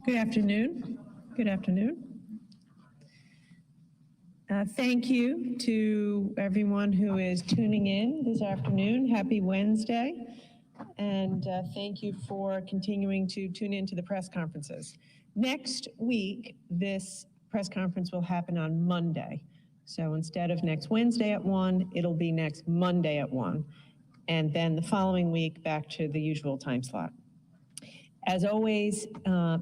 Good afternoon. Good afternoon. Thank you to everyone who is tuning in this afternoon. Happy Wednesday. And thank you for continuing to tune into the press conferences. Next week, this press conference will happen on Monday. So instead of next Wednesday at 1, it'll be next Monday at 1. And then the following week, back to the usual time slot. As always,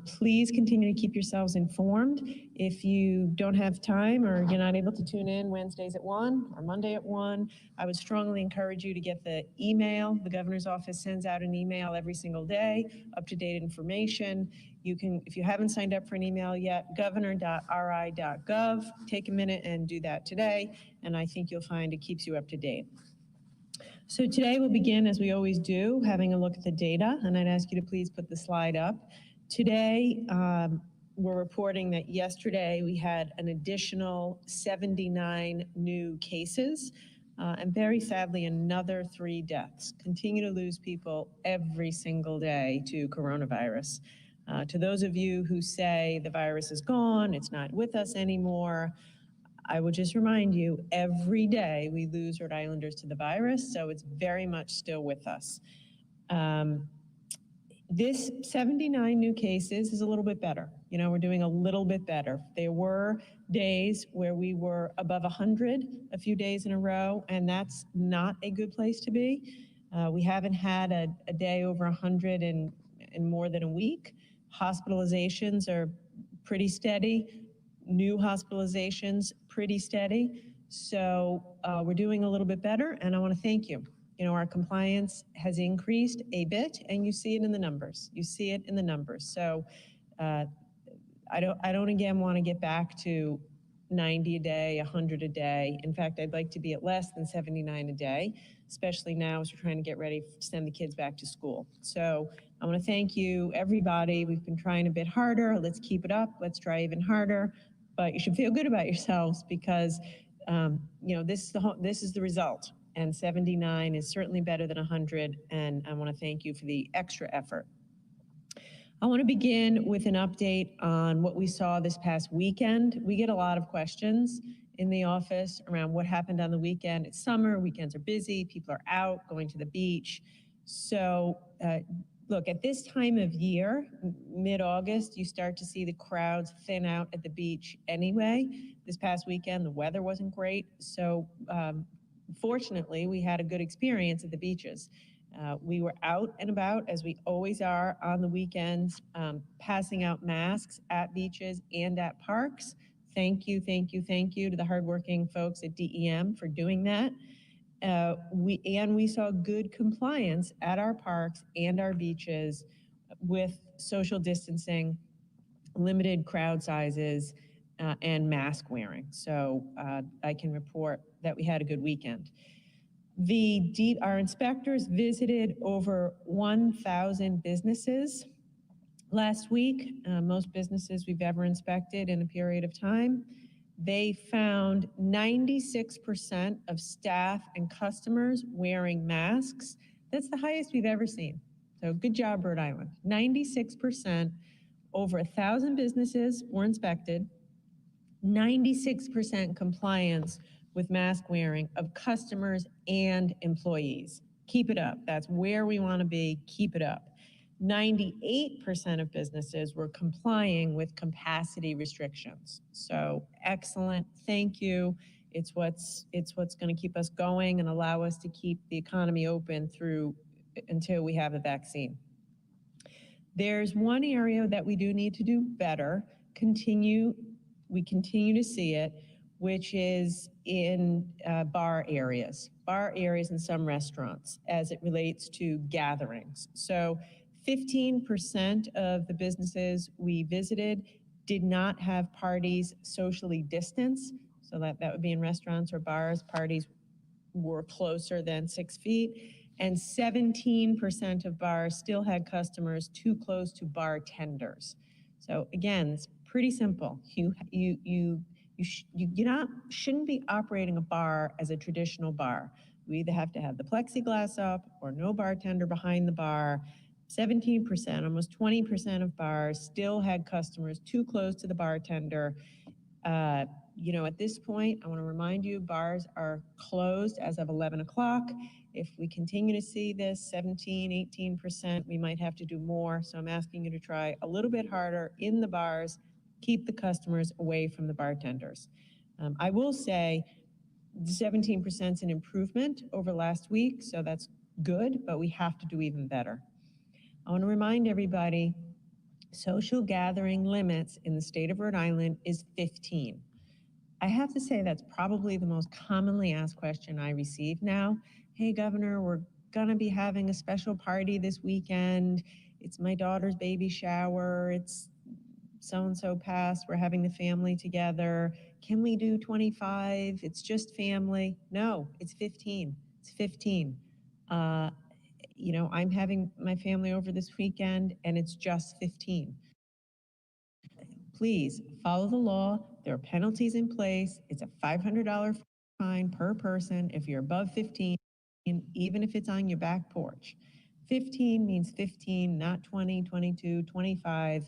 please continue to keep yourselves informed. If you don't have time or you're not able to tune in Wednesdays at 1 or Monday at 1, I would strongly encourage you to get the email. The governor's office sends out an email every single day, up-to-date information. You can, if you haven't signed up for an email yet, governor.ri.gov. Take a minute and do that today, and I think you'll find it keeps you up to date. So today we'll begin, as we always do, having a look at the data, and I'd ask you to please put the slide up. Today, we're reporting that yesterday we had an additional 79 new cases, and very sadly, another 3 deaths. Continue to lose people every single day to coronavirus. To those of you who say the virus is gone, it's not with us anymore, I would just remind you, every day we lose Rhode Islanders to the virus, so it's very much still with us. This 79 new cases is a little bit better. You know, we're doing a little bit better. There were days where we were above 100 a few days in a row, and that's not a good place to be. We haven't had a day over 100 in more than a week. Hospitalizations are pretty steady. New hospitalizations, pretty steady. So we're doing a little bit better, and I want to thank you. You know, our compliance has increased a bit, and you see it in the numbers. You see it in the numbers. So I don't again want to get back to 90 a day, 100 a day. In fact, I'd like to be at less than 79 a day, especially now as we're trying to get ready to send the kids back to school. So I want to thank you, everybody. We've been trying a bit harder. Let's keep it up. Let's try even harder. But you should feel good about yourselves because, you know, this is the result. And 79 is certainly better than 100. And I want to thank you for the extra effort. I want to begin with an update on what we saw this past weekend. We get a lot of questions in the office around what happened on the weekend. It's summer, weekends are busy, people are out, going to the beach. So look, at this time of year, mid-August, you start to see the crowds thin out at the beach anyway. This past weekend, the weather wasn't great. So fortunately, we had a good experience at the beaches. We were out and about, as we always are on the weekends, passing out masks at beaches and at parks. Thank you, thank you, thank you to the hardworking folks at DEM for doing that. We saw good compliance at our parks and our beaches with social distancing, limited crowd sizes, and mask wearing. So I can report that we had a good weekend. Our inspectors visited over 1,000 businesses last week, most businesses we've ever inspected in a period of time. They found 96% of staff and customers wearing masks. That's the highest we've ever seen. So good job, Rhode Island. 96%, over 1,000 businesses were inspected, 96% compliance with mask wearing of customers and employees. Keep it up. That's where we want to be. Keep it up. 98% of businesses were complying with capacity restrictions. So excellent. Thank you. It's what's going to keep us going and allow us to keep the economy open through until we have a vaccine. There's one area that we do need to do better. We continue to see it, which is in bar areas and some restaurants as it relates to gatherings. So 15% of the businesses we visited did not have parties socially distanced. So that would be in restaurants or bars. Parties were closer than 6 feet. And 17% of bars still had customers too close to bartenders. So again, it's pretty simple. You shouldn't be operating a bar as a traditional bar. You either have to have the plexiglass up or no bartender behind the bar. 17%, almost 20% of bars still had customers too close to the bartender. At this point, I want to remind you, bars are closed as of 11 o'clock. If we continue to see this 17, 18%, we might have to do more. So I'm asking you to try a little bit harder in the bars, keep the customers away from the bartenders. I will say 17% is an improvement over last week, so that's good, but we have to do even better. I want to remind everybody, social gathering limits in the state of Rhode Island is 15. I have to say that's probably the most commonly asked question I receive now. Hey, Governor, we're going to be having a special party this weekend. It's my daughter's baby shower. It's so-and-so passed. We're having the family together. Can we do 25? It's just family. No, it's 15. It's 15. I'm having my family over this weekend, and it's just 15. Please follow the law. There are penalties in place. It's a $500 fine per person if you're above 15, even if it's on your back porch. 15 means 15, not 20, 22, 25.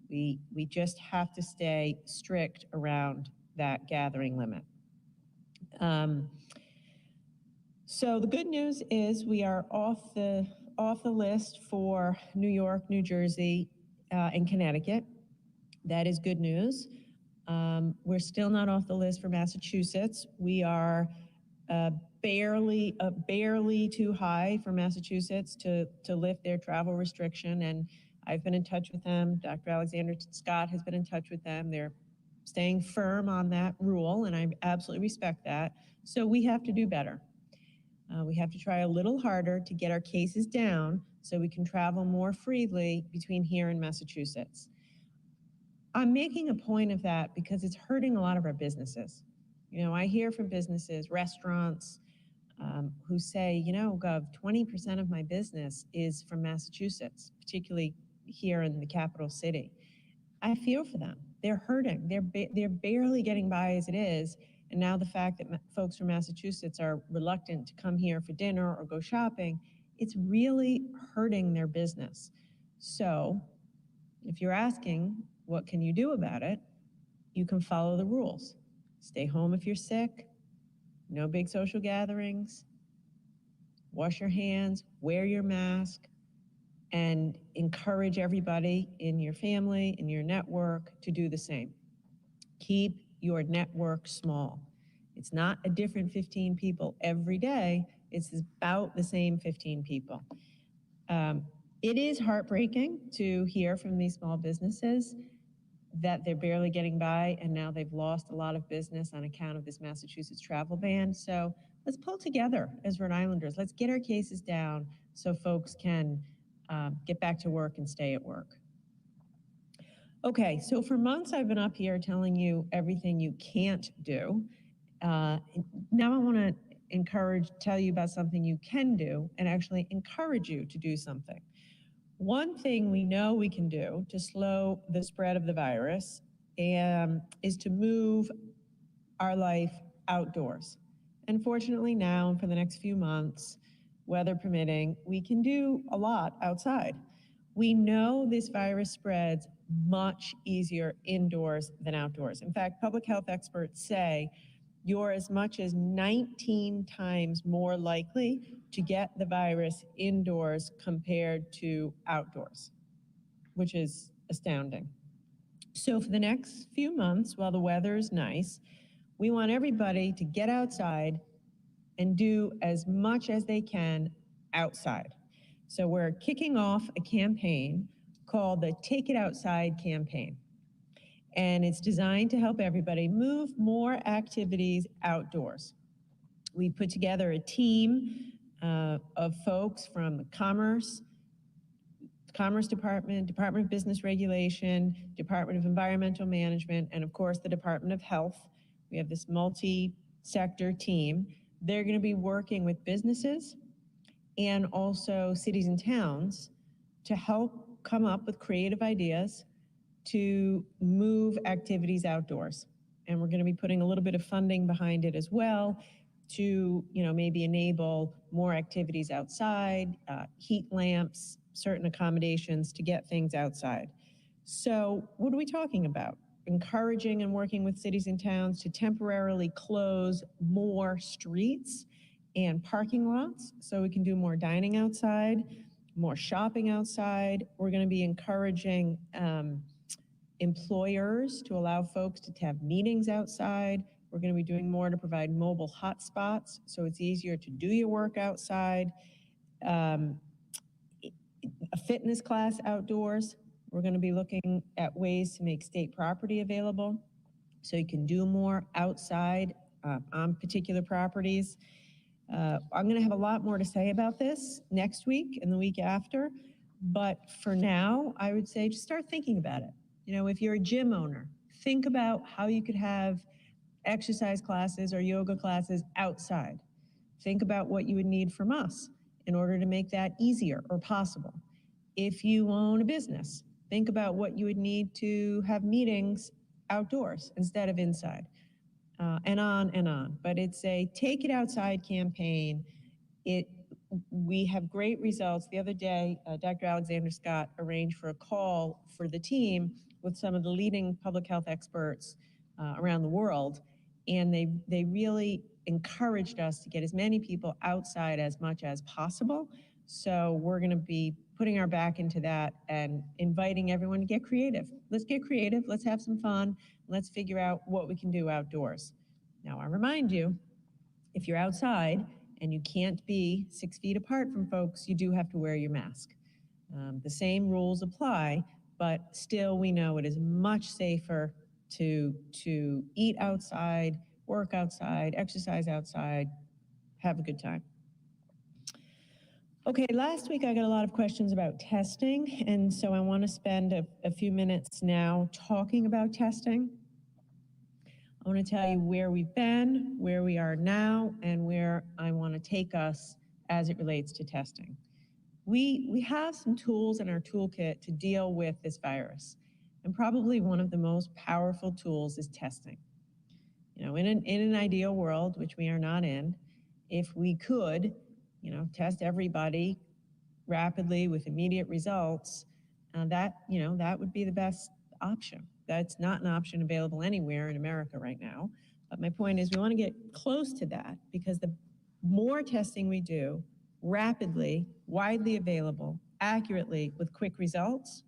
We just have to stay strict around that gathering limit. So the good news is we are off the list for New York, New Jersey, and Connecticut. That is good news. We're still not off the list for Massachusetts. We are barely too high for Massachusetts to lift their travel restriction, and I've been in touch with them. Dr. Alexander Scott has been in touch with them. They're staying firm on that rule, and I absolutely respect that. So we have to do better. We have to try a little harder to get our cases down so we can travel more freely between here and Massachusetts. I'm making a point of that because it's hurting a lot of our businesses. I hear from businesses, restaurants, who say, Gov, 20% of my business is from Massachusetts, particularly here in the capital city. I feel for them. They're hurting. They're barely getting by as it is. And now the fact that folks from Massachusetts are reluctant to come here for dinner or go shopping, it's really hurting their business. So if you're asking, what can you do about it? You can follow the rules. Stay home if you're sick, no big social gatherings, wash your hands, wear your mask, and encourage everybody in your family, in your network to do the same. Keep your network small. It's not a different 15 people every day. It's about the same 15 people. It is heartbreaking to hear from these small businesses that they're barely getting by, and now they've lost a lot of business on account of this Massachusetts travel ban. So let's pull together as Rhode Islanders. Let's get our cases down so folks can get back to work and stay at work. Okay, so for months I've been up here telling you everything you can't do. Now I want to tell you about something you can do and actually encourage you to do something. One thing we know we can do to slow the spread of the virus is to move our life outdoors. And fortunately now, for the next few months, weather permitting, we can do a lot outside. We know this virus spreads much easier indoors than outdoors. In fact, public health experts say you're as much as 19 times more likely to get the virus indoors compared to outdoors, which is astounding. So for the next few months, while the weather is nice, we want everybody to get outside and do as much as they can outside. So we're kicking off a campaign called the Take It Outside campaign. And it's designed to help everybody move more activities outdoors. We put together a team of folks from the Commerce Department, Department of Business Regulation, Department of Environmental Management, and of course the Department of Health. We have this multi-sector team. They're going to be working with businesses and also cities and towns to help come up with creative ideas to move activities outdoors. And we're going to be putting a little bit of funding behind it as well to, maybe enable more activities outside, heat lamps, certain accommodations to get things outside. So what are we talking about? Encouraging and working with cities and towns to temporarily close more streets and parking lots so we can do more dining outside, more shopping outside. We're going to be encouraging employers to allow folks to have meetings outside. We're going to be doing more to provide mobile hotspots so it's easier to do your work outside. A fitness class outdoors. We're going to be looking at ways to make state property available so you can do more outside on particular properties. I'm going to have a lot more to say about this next week and the week after, but for now, I would say just start thinking about it. You know, if you're a gym owner, think about how you could have exercise classes or yoga classes outside. Think about what you would need from us in order to make that easier or possible. If you own a business, think about what you would need to have meetings outdoors instead of inside, and on and on. But it's a Take It Outside campaign. We have great results. The other day, Dr. Alexander Scott arranged for a call for the team with some of the leading public health experts around the world, and they really encouraged us to get as many people outside as much as possible. So we're going to be putting our back into that and inviting everyone to get creative. Let's get creative. Let's have some fun. Let's figure out what we can do outdoors. Now, I remind you, if you're outside and you can't be 6 feet apart from folks, you do have to wear your mask. The same rules apply, but still we know it is much safer to eat outside, work outside, exercise outside, have a good time. Okay, last week I got a lot of questions about testing, and so I want to spend a few minutes now talking about testing. I want to tell you where we've been, where we are now, and where I want to take us as it relates to testing. We have some tools in our toolkit to deal with this virus, and probably one of the most powerful tools is testing. You know, in an ideal world, which we are not in, if we could, you know, test everybody rapidly with immediate results, that would be the best option. That's not an option available anywhere in America right now. But my point is we want to get close to that, because the more testing we do rapidly, widely available, accurately, with quick results,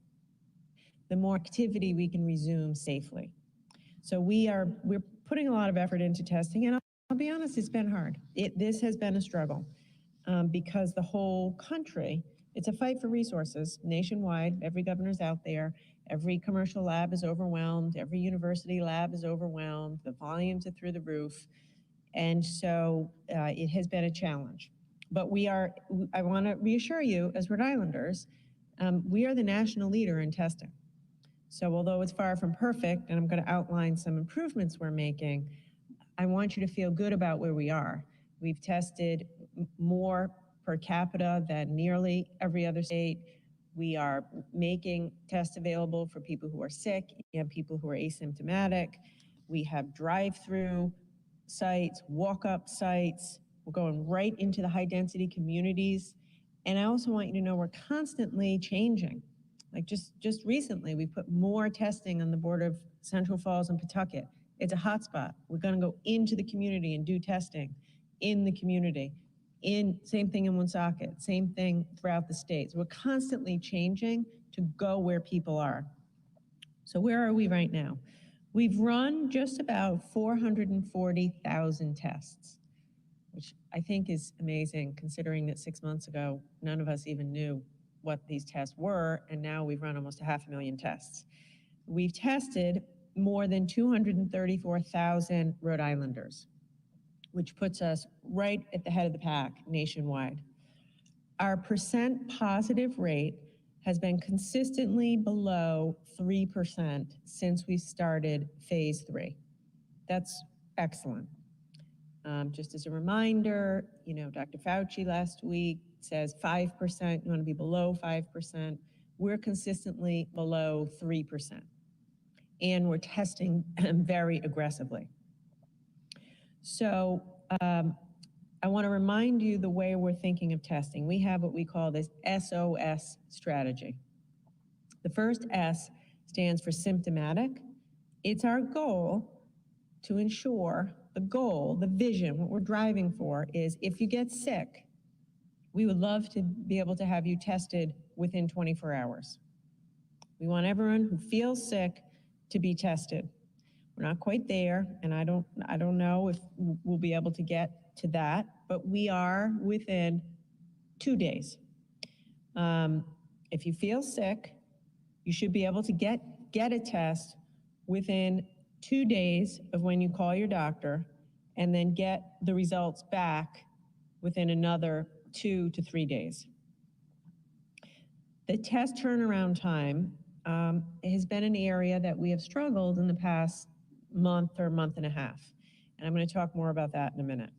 the more activity we can resume safely. So we're putting a lot of effort into testing, and I'll be honest, it's been hard. This has been a struggle. Because the whole country, it's a fight for resources nationwide. Every governor's out there. Every commercial lab is overwhelmed. Every university lab is overwhelmed. The volumes are through the roof. And so it has been a challenge. But I want to reassure you, as Rhode Islanders, we are the national leader in testing. So although it's far from perfect, and I'm going to outline some improvements we're making, I want you to feel good about where we are. We've tested more per capita than nearly every other state. We are making tests available for people who are sick and people who are asymptomatic. We have drive-through sites, walk-up sites. We're going right into the high-density communities. And I also want you to know we're constantly changing. Like just recently, we put more testing on the border of Central Falls and Pawtucket. It's a hotspot. We're going to go into the community and do testing in the community. Same thing in Woonsocket, same thing throughout the states. We're constantly changing to go where people are. So where are we right now? We've run just about 440,000 tests, which I think is amazing, considering that 6 months ago, none of us even knew what these tests were, and now we've run almost 500,000 tests. We've tested more than 234,000 Rhode Islanders, which puts us right at the head of the pack nationwide. Our percent positive rate has been consistently below 3% since we started phase 3. That's excellent. Just as a reminder, you know, Dr. Fauci last week says 5%, you want to be below 5%. We're consistently below 3%. And we're testing very aggressively. So I want to remind you the way we're thinking of testing. We have what we call this SOS strategy. The first S stands for symptomatic. It's our goal to ensure the vision, what we're driving for is if you get sick, we would love to be able to have you tested within 24 hours. We want everyone who feels sick to be tested. We're not quite there, and I don't know if we'll be able to get to that, but we are within 2 days. If you feel sick, you should be able to get a test within 2 days of when you call your doctor, and then get the results back within another 2 to 3 days. The test turnaround time has been an area that we have struggled in the past month or month and a half, and I'm going to talk more about that in a minute.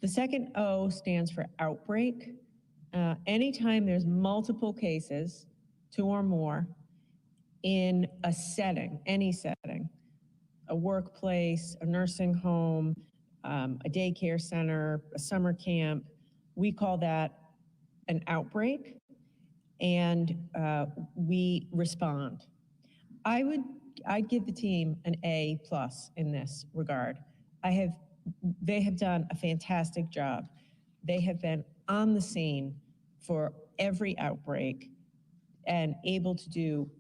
The second O stands for outbreak. Anytime there's multiple cases, 2 or more, in a setting, any setting, a workplace, a nursing home, a daycare center, a summer camp, we call that an outbreak, and we respond. I'd give the team an A+ in this regard. They have done a fantastic job. They have been on the scene for every outbreak and able to do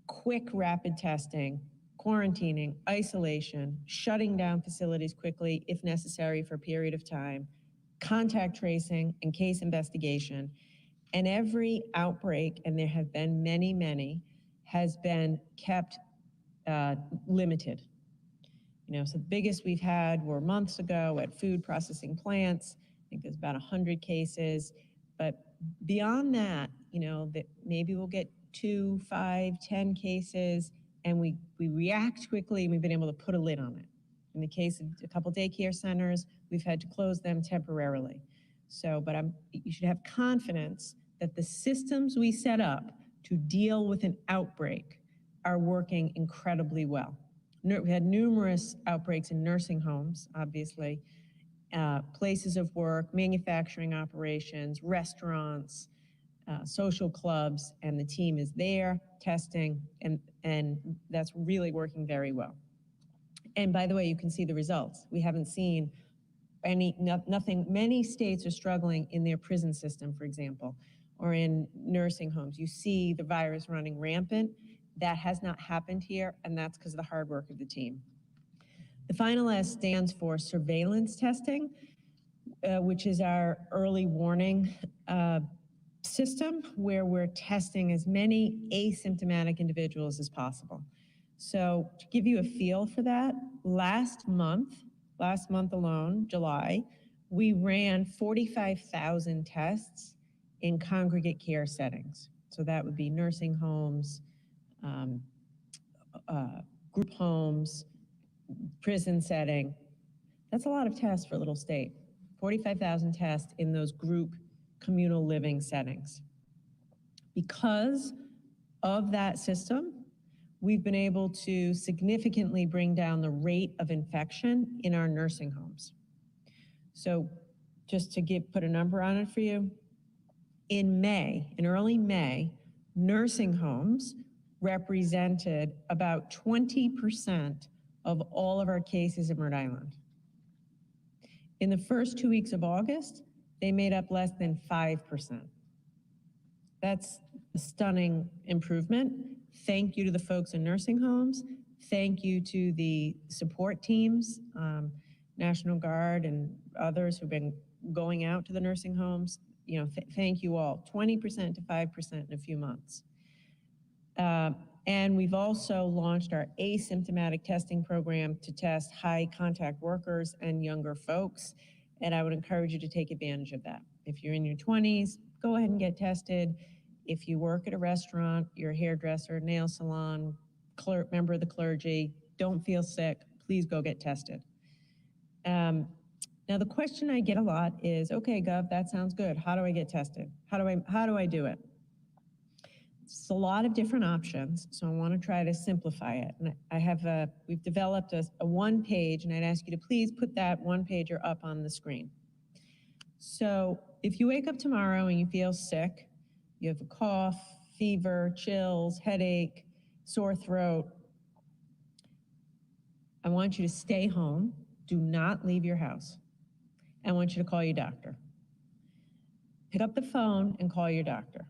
quick, rapid testing, quarantining, isolation, shutting down facilities quickly if necessary for a period of time, contact tracing and case investigation. And every outbreak, and there have been many, many, has been kept limited. So the biggest we've had were months ago at food processing plants. I think there's about 100 cases. But beyond that, that maybe we'll get 2, 5, 10 cases, and we react quickly, and we've been able to put a lid on it. In the case of a couple daycare centers, we've had to close them temporarily. But you should have confidence that the systems we set up to deal with an outbreak are working incredibly well. We had numerous outbreaks in nursing homes, obviously, places of work, manufacturing operations, restaurants, social clubs, and the team is there testing, and that's really working very well. And by the way, you can see the results. We haven't seen nothing. Many states are struggling in their prison system, for example, or in nursing homes. You see the virus running rampant. That has not happened here, and that's because of the hard work of the team. The final S stands for surveillance testing, which is our early warning system where we're testing as many asymptomatic individuals as possible. So to give you a feel for that, last month alone, July, we ran 45,000 tests in congregate care settings. So that would be nursing homes, group homes, prison setting. That's a lot of tests for a little state. 45,000 tests in those group communal living settings. Because of that system, we've been able to significantly bring down the rate of infection in our nursing homes. So just to put a number on it for you, in early May, nursing homes represented about 20% of all of our cases in Rhode Island. In the first 2 weeks of August, they made up less than 5%. That's a stunning improvement. Thank you to the folks in nursing homes. Thank you to the support teams, National Guard and others who've been going out to the nursing homes. Thank you all. 20% to 5% in a few months. And we've also launched our asymptomatic testing program to test high contact workers and younger folks. And I would encourage you to take advantage of that. If you're in your 20s, go ahead and get tested. If you work at a restaurant, you're a hairdresser, nail salon, member of the clergy, don't feel sick, please go get tested. Now the question I get a lot is, okay, Gov, that sounds good. How do I get tested? How do I do it? It's a lot of different options, so I want to try to simplify it. And we've developed a one page, and I'd ask you to please put that one pager up on the screen. So if you wake up tomorrow and you feel sick, you have a cough, fever, chills, headache, sore throat, I want you to stay home. Do not leave your house. I want you to call your doctor. Pick up the phone and call your doctor.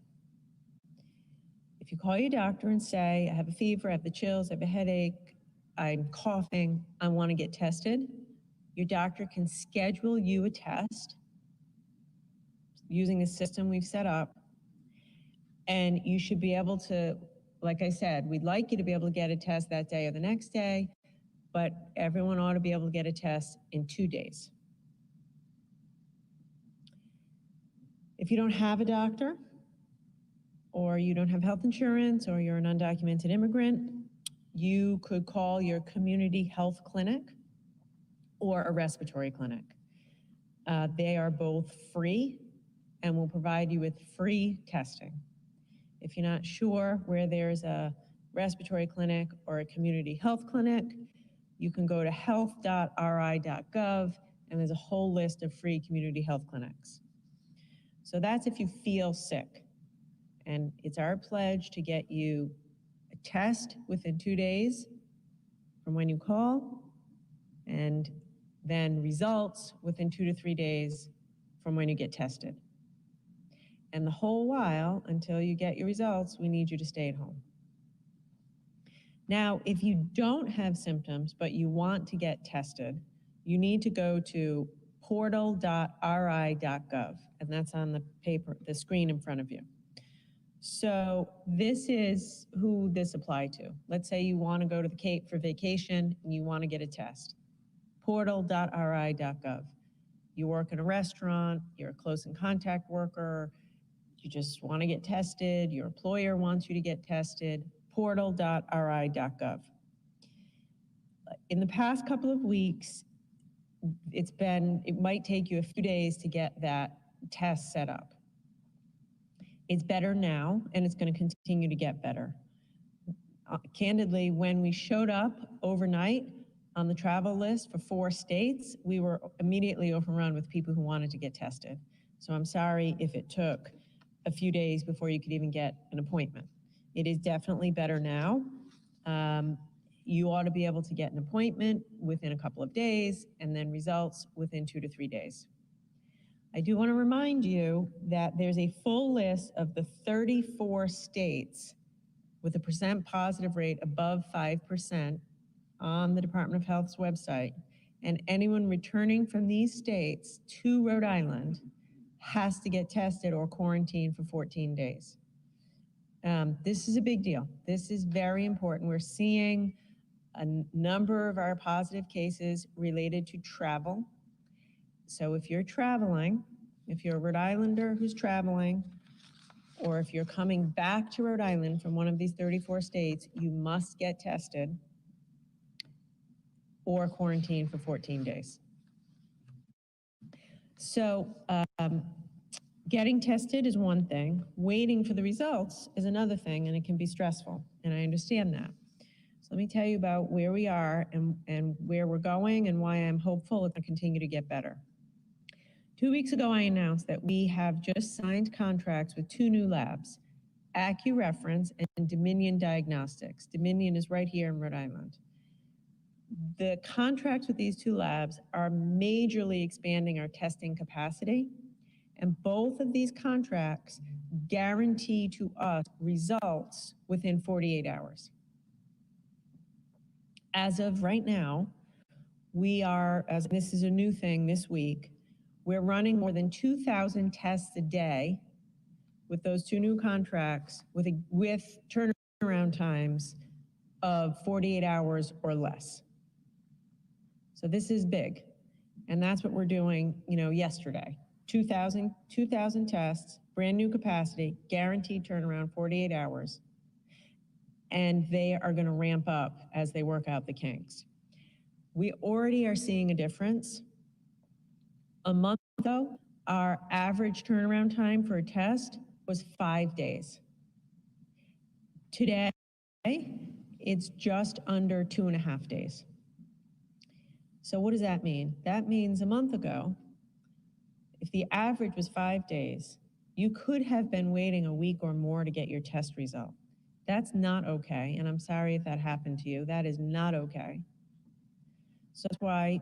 If you call your doctor and say, I have a fever, I have the chills, I have a headache, I'm coughing, I want to get tested, your doctor can schedule you a test using the system we've set up, and you should be able to, like I said, we'd like you to be able to get a test that day or the next day, but everyone ought to be able to get a test in 2 days. If you don't have a doctor, or you don't have health insurance, or you're an undocumented immigrant, you could call your community health clinic or a respiratory clinic. They are both free and will provide you with free testing. If you're not sure where there's a respiratory clinic or a community health clinic, you can go to health.ri.gov, and there's a whole list of free community health clinics. So that's if you feel sick. And it's our pledge to get you a test within 2 days from when you call, and then results within 2 to 3 days from when you get tested. And the whole while, until you get your results, we need you to stay at home. Now, if you don't have symptoms, but you want to get tested, you need to go to portal.ri.gov, and that's on the screen in front of you. So this is who this applies to. Let's say you want to go to the Cape for vacation and you want to get a test. Portal.ri.gov. You work in a restaurant, you're a close in contact worker, you just want to get tested, your employer wants you to get tested. Portal.ri.gov. In the past couple of weeks, it might take you a few days to get that test set up. It's better now, and it's going to continue to get better. Candidly, when we showed up overnight on the travel list for 4 states, we were immediately overrun with people who wanted to get tested. So I'm sorry if it took a few days before you could even get an appointment. It is definitely better now. You ought to be able to get an appointment within a couple of days, and then results within 2 to 3 days. I do want to remind you that there's a full list of the 34 states with a percent positive rate above 5% on the Department of Health's website, and anyone returning from these states to Rhode Island has to get tested or quarantined for 14 days. This is a big deal. This is very important. We're seeing a number of our positive cases related to travel. So if you're traveling, if you're a Rhode Islander who's traveling, or if you're coming back to Rhode Island from one of these 34 states, you must get tested or quarantined for 14 days. So getting tested is one thing. Waiting for the results is another thing, and it can be stressful, and I understand that. So let me tell you about where we are and where we're going and why I'm hopeful it will continue to get better. 2 weeks ago, I announced that we have just signed contracts with 2 new labs, AccuReference and Dominion Diagnostics. Dominion is right here in Rhode Island. The contracts with these 2 labs are majorly expanding our testing capacity, and both of these contracts guarantee to us results within 48 hours. As of right now, we are, as this is a new thing this week, we're running more than 2,000 tests a day with those 2 new contracts with turnaround times of 48 hours or less. So this is big, and that's what we're doing, yesterday. 2,000 tests, brand new capacity, guaranteed turnaround 48 hours, and they are going to ramp up as they work out the kinks. We already are seeing a difference. A month ago, our average turnaround time for a test was 5 days. Today, it's just under 2.5 days. So what does that mean? That means a month ago, if the average was 5 days, you could have been waiting a week or more to get your test result. That's not okay, and I'm sorry if that happened to you. That is not okay. So that's why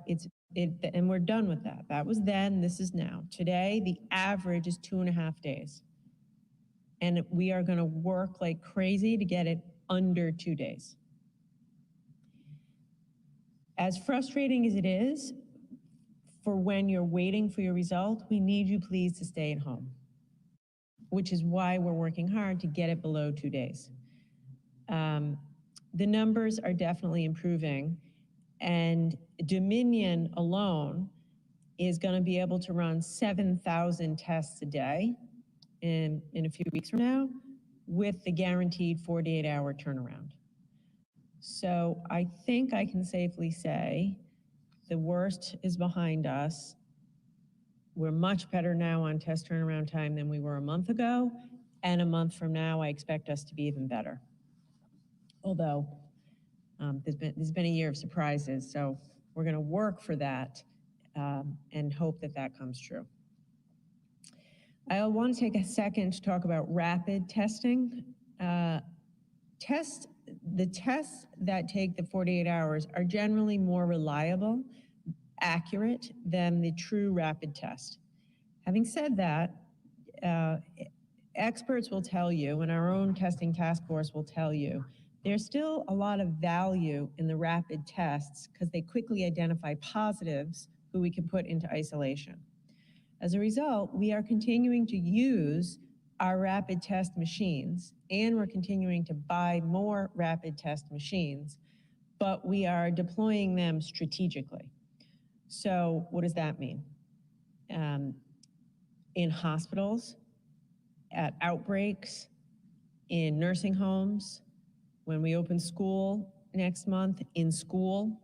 and we're done with that. That was then, this is now. Today, the average is 2.5 days. And we are gonna work like crazy to get it under 2 days. As frustrating as it is, for when you're waiting for your result, we need you please to stay at home, which is why we're working hard to get it below 2 days. The numbers are definitely improving, and Dominion alone is going to be able to run 7,000 tests a day in a few weeks from now with the guaranteed 48-hour turnaround. So I think I can safely say the worst is behind us. We're much better now on test turnaround time than we were a month ago, and a month from now I expect us to be even better. Although there's been a year of surprises, so we're going to work for that and hope that that comes true. I want to take a second to talk about rapid testing. The tests that take the 48 hours are generally more reliable, accurate than the true rapid test. Having said that, experts will tell you, and our own testing task force will tell you, there's still a lot of value in the rapid tests because they quickly identify positives who we can put into isolation. As a result, we are continuing to use our rapid test machines, and we're continuing to buy more rapid test machines, but we are deploying them strategically. So what does that mean? In hospitals, at outbreaks, in nursing homes, when we open school next month, in school,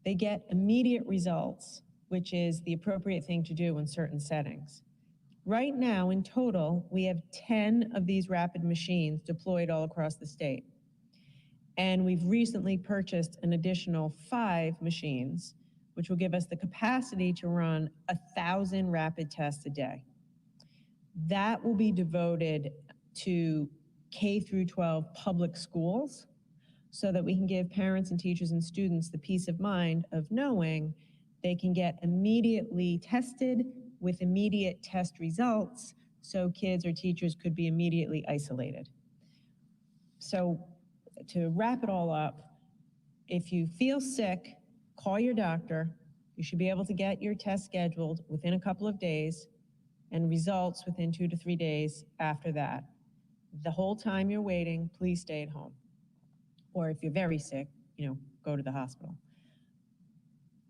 they get immediate results, which is the appropriate thing to do in certain settings. Right now, in total, we have 10 of these rapid machines deployed all across the state. And we've recently purchased an additional 5 machines, which will give us the capacity to run 1,000 rapid tests a day. That will be devoted to K through 12 public schools so that we can give parents and teachers and students the peace of mind of knowing they can get immediately tested with immediate test results so kids or teachers could be immediately isolated. So to wrap it all up, if you feel sick, call your doctor. You should be able to get your test scheduled within a couple of days and results within 2 to 3 days after that. The whole time you're waiting, please stay at home. Or if you're very sick, go to the hospital.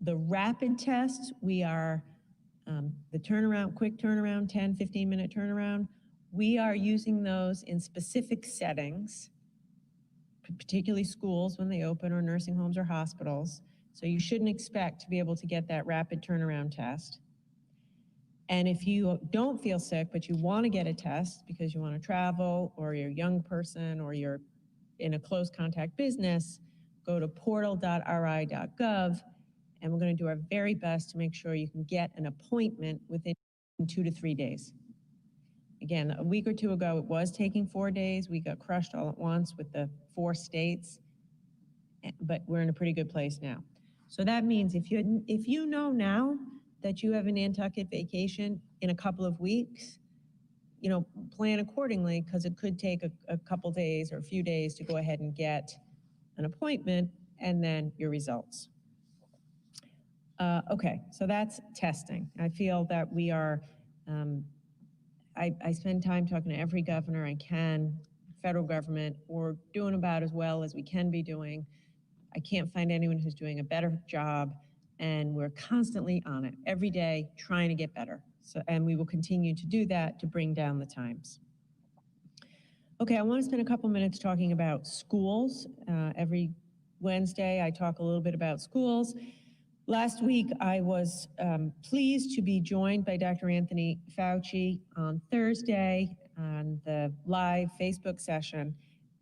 The rapid tests, we are, the turnaround, quick turnaround, 10, 15-minute turnaround, we are using those in specific settings, particularly schools when they open, or nursing homes or hospitals. So you shouldn't expect to be able to get that rapid turnaround test. And if you don't feel sick, but you want to get a test because you want to travel, or you're a young person, or you're in a close contact business, go to portal.ri.gov, and we're going to do our very best to make sure you can get an appointment within 2 to 3 days. Again, a week or two ago, it was taking 4 days. We got crushed all at once with the 4 states, but we're in a pretty good place now. So that means if you know now that you have a Nantucket vacation in a couple of weeks, plan accordingly, because it could take a couple days or a few days to go ahead and get an appointment and then your results. Okay, so that's testing. I feel that we are, I spend time talking to every governor I can, federal government. We're doing about as well as we can be doing. I can't find anyone who's doing a better job, and we're constantly on it every day trying to get better. So, and we will continue to do that to bring down the times. Okay, I want to spend a couple minutes talking about schools. Every Wednesday, I talk a little bit about schools. Last week, I was pleased to be joined by Dr. Anthony Fauci on Thursday on the live Facebook session.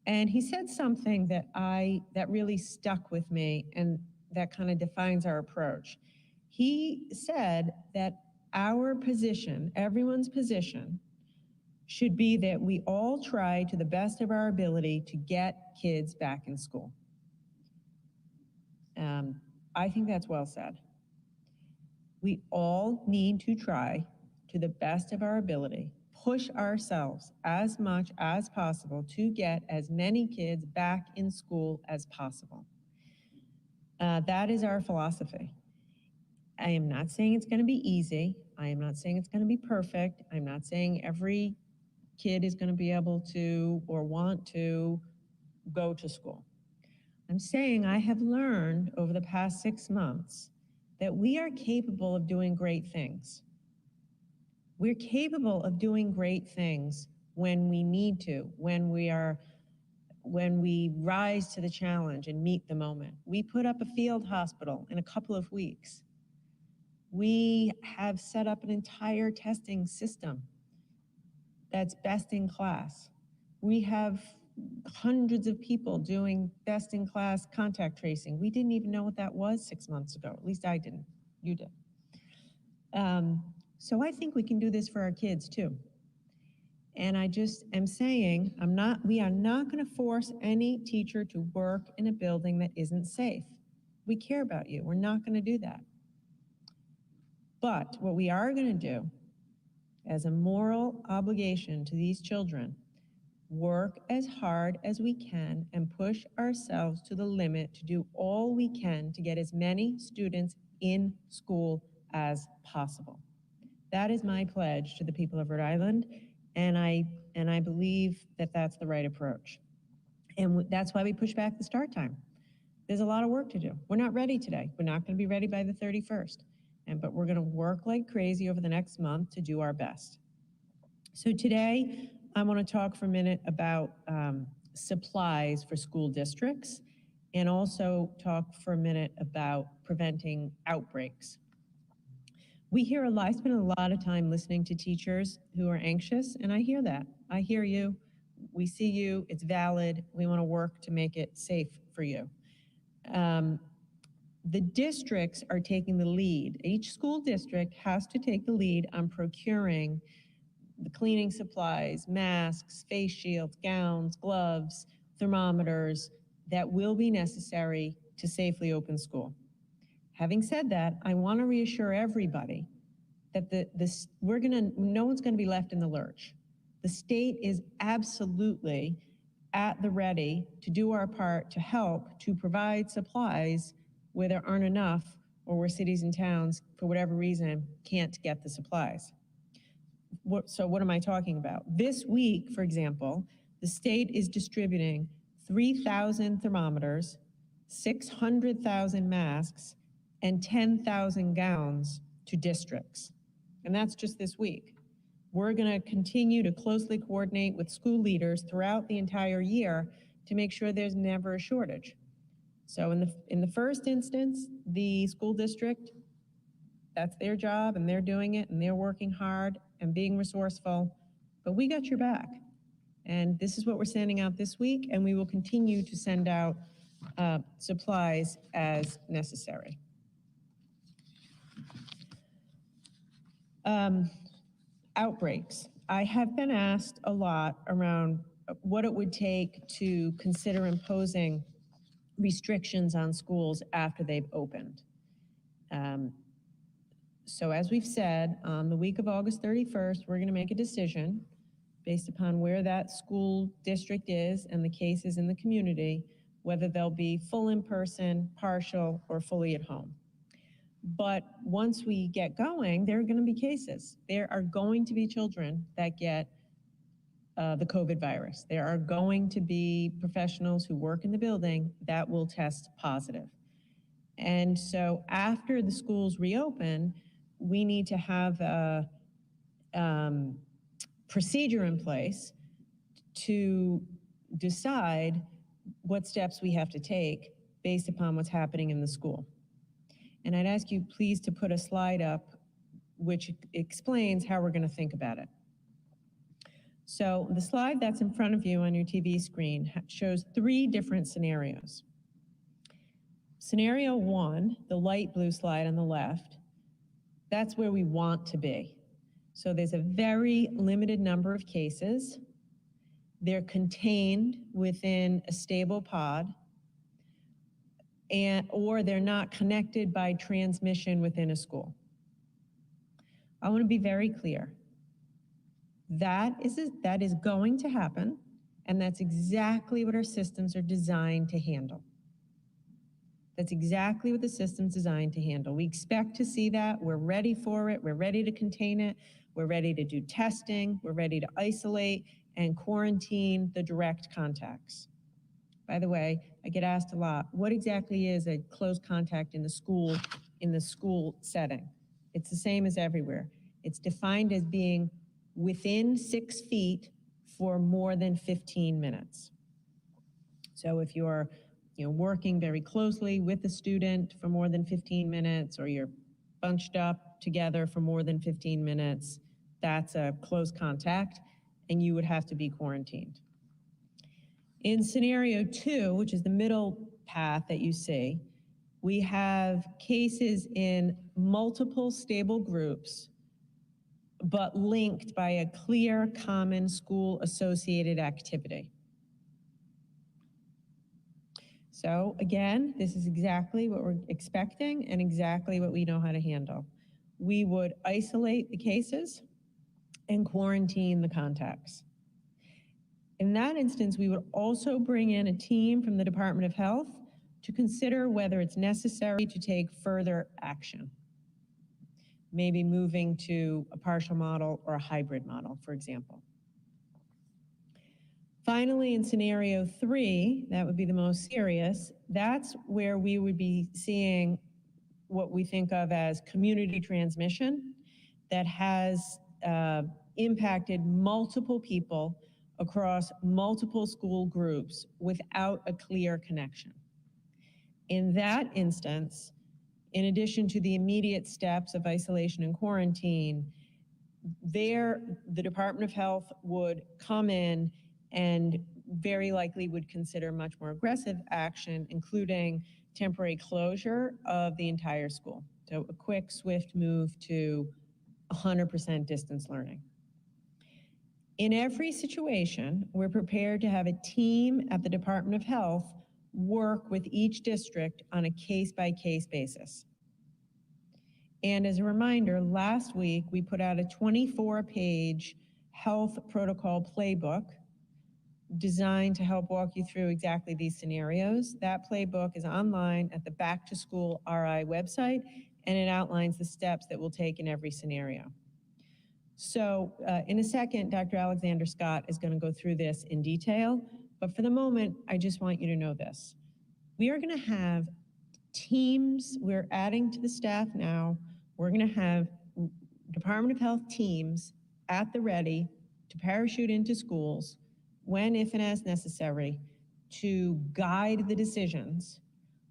And he said something that really stuck with me and that kind of defines our approach. He said that our position, everyone's position, should be that we all try to the best of our ability to get kids back in school. I think that's well said. We all need to try to the best of our ability, push ourselves as much as possible to get as many kids back in school as possible. That is our philosophy. I am not saying it's going to be easy. I am not saying it's going to be perfect. I'm not saying every kid is going to be able to or want to go to school. I'm saying I have learned over the past 6 months that we are capable of doing great things. We're capable of doing great things when we need to, when we rise to the challenge and meet the moment. We put up a field hospital in a couple of weeks. We have set up an entire testing system that's best in class. We have hundreds of people doing best in class contact tracing. We didn't even know what that was 6 months ago. At least I didn't. You did. So I think we can do this for our kids too. And I just am saying, we are not going to force any teacher to work in a building that isn't safe. We care about you. We're not going to do that. But what we are going to do as a moral obligation to these children, work as hard as we can and push ourselves to the limit to do all we can to get as many students in school as possible. That is my pledge to the people of Rhode Island, and I believe that that's the right approach. And that's why we push back the start time. There's a lot of work to do. We're not ready today. We're not going to be ready by the 31st. But we're going to work like crazy over the next month to do our best. So today, I want to talk for a minute about supplies for school districts and also talk for a minute about preventing outbreaks. We hear I spend a lot of time listening to teachers who are anxious, and I hear that. I hear you. We see you. It's valid. We want to work to make it safe for you. The districts are taking the lead. Each school district has to take the lead on procuring the cleaning supplies, masks, face shields, gowns, gloves, thermometers that will be necessary to safely open school. Having said that, I want to reassure everybody that no one's going to be left in the lurch. The state is absolutely at the ready to do our part to help to provide supplies where there aren't enough or where cities and towns, for whatever reason, can't get the supplies. So what am I talking about? This week, for example, the state is distributing 3,000 thermometers, 600,000 masks, and 10,000 gowns to districts. And that's just this week. We're going to continue to closely coordinate with school leaders throughout the entire year to make sure there's never a shortage. So in the first instance, the school district, that's their job and they're doing it and they're working hard and being resourceful, but we got your back. And this is what we're sending out this week, and we will continue to send out supplies as necessary. Outbreaks. I have been asked a lot around what it would take to consider imposing restrictions on schools after they've opened. So as we've said, on the week of August 31st, we're going to make a decision based upon where that school district is and the cases in the community, whether they'll be full in person, partial, or fully at home. But once we get going, there are going to be cases. There are going to be children that get the COVID virus. There are going to be professionals who work in the building that will test positive. And so after the schools reopen, we need to have a procedure in place to decide what steps we have to take based upon what's happening in the school. And I'd ask you please to put a slide up which explains how we're going to think about it. So the slide that's in front of you on your TV screen shows 3 different scenarios. Scenario 1, the light blue slide on the left, that's where we want to be. So there's a very limited number of cases. They're contained within a stable pod, or they're not connected by transmission within a school. I want to be very clear. That is going to happen, and that's exactly what our systems are designed to handle. That's exactly what the system's designed to handle. We expect to see that. We're ready for it. We're ready to contain it. We're ready to do testing. We're ready to isolate and quarantine the direct contacts. By the way, I get asked a lot, what exactly is a close contact in the school setting? It's the same as everywhere. It's defined as being within 6 feet for more than 15 minutes. So if you're working very closely with a student for more than 15 minutes, or you're bunched up together for more than 15 minutes, that's a close contact, and you would have to be quarantined. In scenario 2, which is the middle path that you see, we have cases in multiple stable groups, but linked by a clear common school-associated activity. So again, this is exactly what we're expecting and exactly what we know how to handle. We would isolate the cases and quarantine the contacts. In that instance, we would also bring in a team from the Department of Health to consider whether it's necessary to take further action. Maybe moving to a partial model or a hybrid model, for example. Finally, in scenario 3, that would be the most serious, that's where we would be seeing what we think of as community transmission that has impacted multiple people across multiple school groups without a clear connection. In that instance, in addition to the immediate steps of isolation and quarantine, the Department of Health would come in and very likely would consider much more aggressive action, including temporary closure of the entire school. So a quick, swift move to 100% distance learning. In every situation, we're prepared to have a team at the Department of Health work with each district on a case-by-case basis. And as a reminder, last week we put out a 24-page health protocol playbook designed to help walk you through exactly these scenarios. That playbook is online at the Back to School RI website, and it outlines the steps that we'll take in every scenario. So in a second, Dr. Alexander Scott is going to go through this in detail, but for the moment, I just want you to know this. We are going to have teams, we're adding to the staff now, we're going to have Department of Health teams at the ready to parachute into schools when, if, and as necessary, to guide the decisions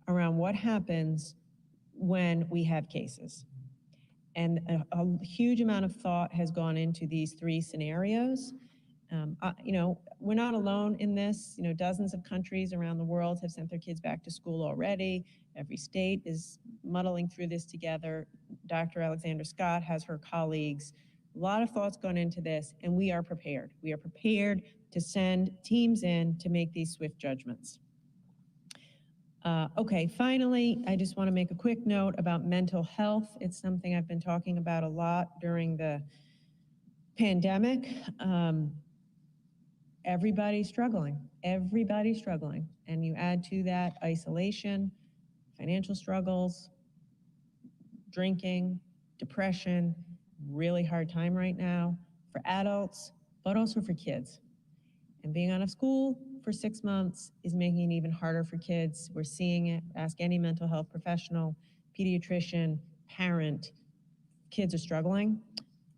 around what happens when we have cases. And a huge amount of thought has gone into these 3 scenarios. We're not alone in this. Dozens of countries around the world have sent their kids back to school already. Every state is muddling through this together. Dr. Alexander Scott has her colleagues. A lot of thought's gone into this, and we are prepared. We are prepared to send teams in to make these swift judgments. Okay, finally, I just want to make a quick note about mental health. It's something I've been talking about a lot during the pandemic. Everybody's struggling, and you add to that isolation, financial struggles, drinking, depression, really hard time right now for adults, but also for kids. And being out of school for 6 months is making it even harder for kids. We're seeing it. Ask any mental health professional, pediatrician, parent. Kids are struggling.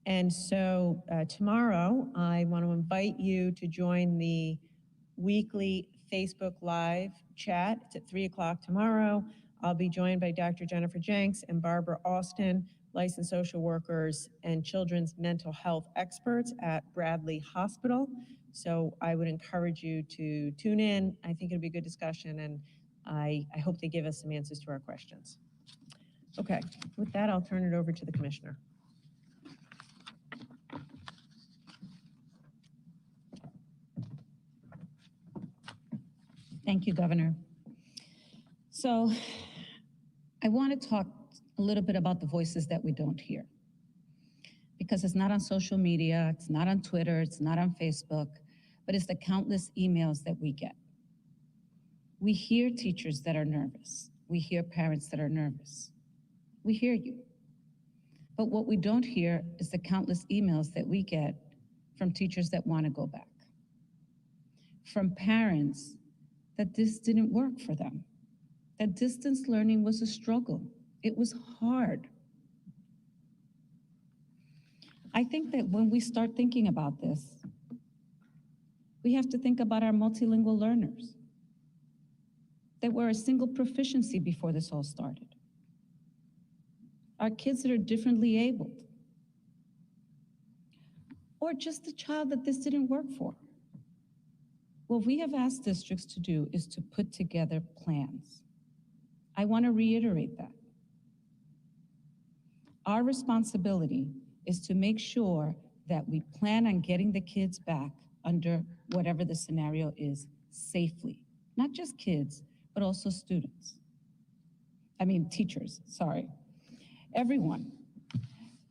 And so tomorrow, I want to invite you to join the weekly Facebook Live chat. It's at 3 o'clock tomorrow. I'll be joined by Dr. Jennifer Jenks and Barbara Austin. licensed social workers, and children's mental health experts at Bradley Hospital. So I would encourage you to tune in. I think it'll be a good discussion, and I hope they give us some answers to our questions. Okay, with that, I'll turn it over to the commissioner. Thank you, Governor. So I want to talk a little bit about the voices that we don't hear, because it's not on social media, it's not on Twitter, it's not on Facebook, but it's the countless emails that we get. We hear teachers that are nervous. We hear parents that are nervous. We hear you. But what we don't hear is the countless emails that we get from teachers that want to go back, from parents that this didn't work for them, that distance learning was a struggle. It was hard. I think that when we start thinking about this, we have to think about our multilingual learners that were a single proficiency before this all started. Our kids that are differently abled, or just a child that this didn't work for. What we have asked districts to do is to put together plans. I want to reiterate that. Our responsibility is to make sure that we plan on getting the kids back under whatever the scenario is safely. Not just kids, but also students. Teachers, sorry. Everyone.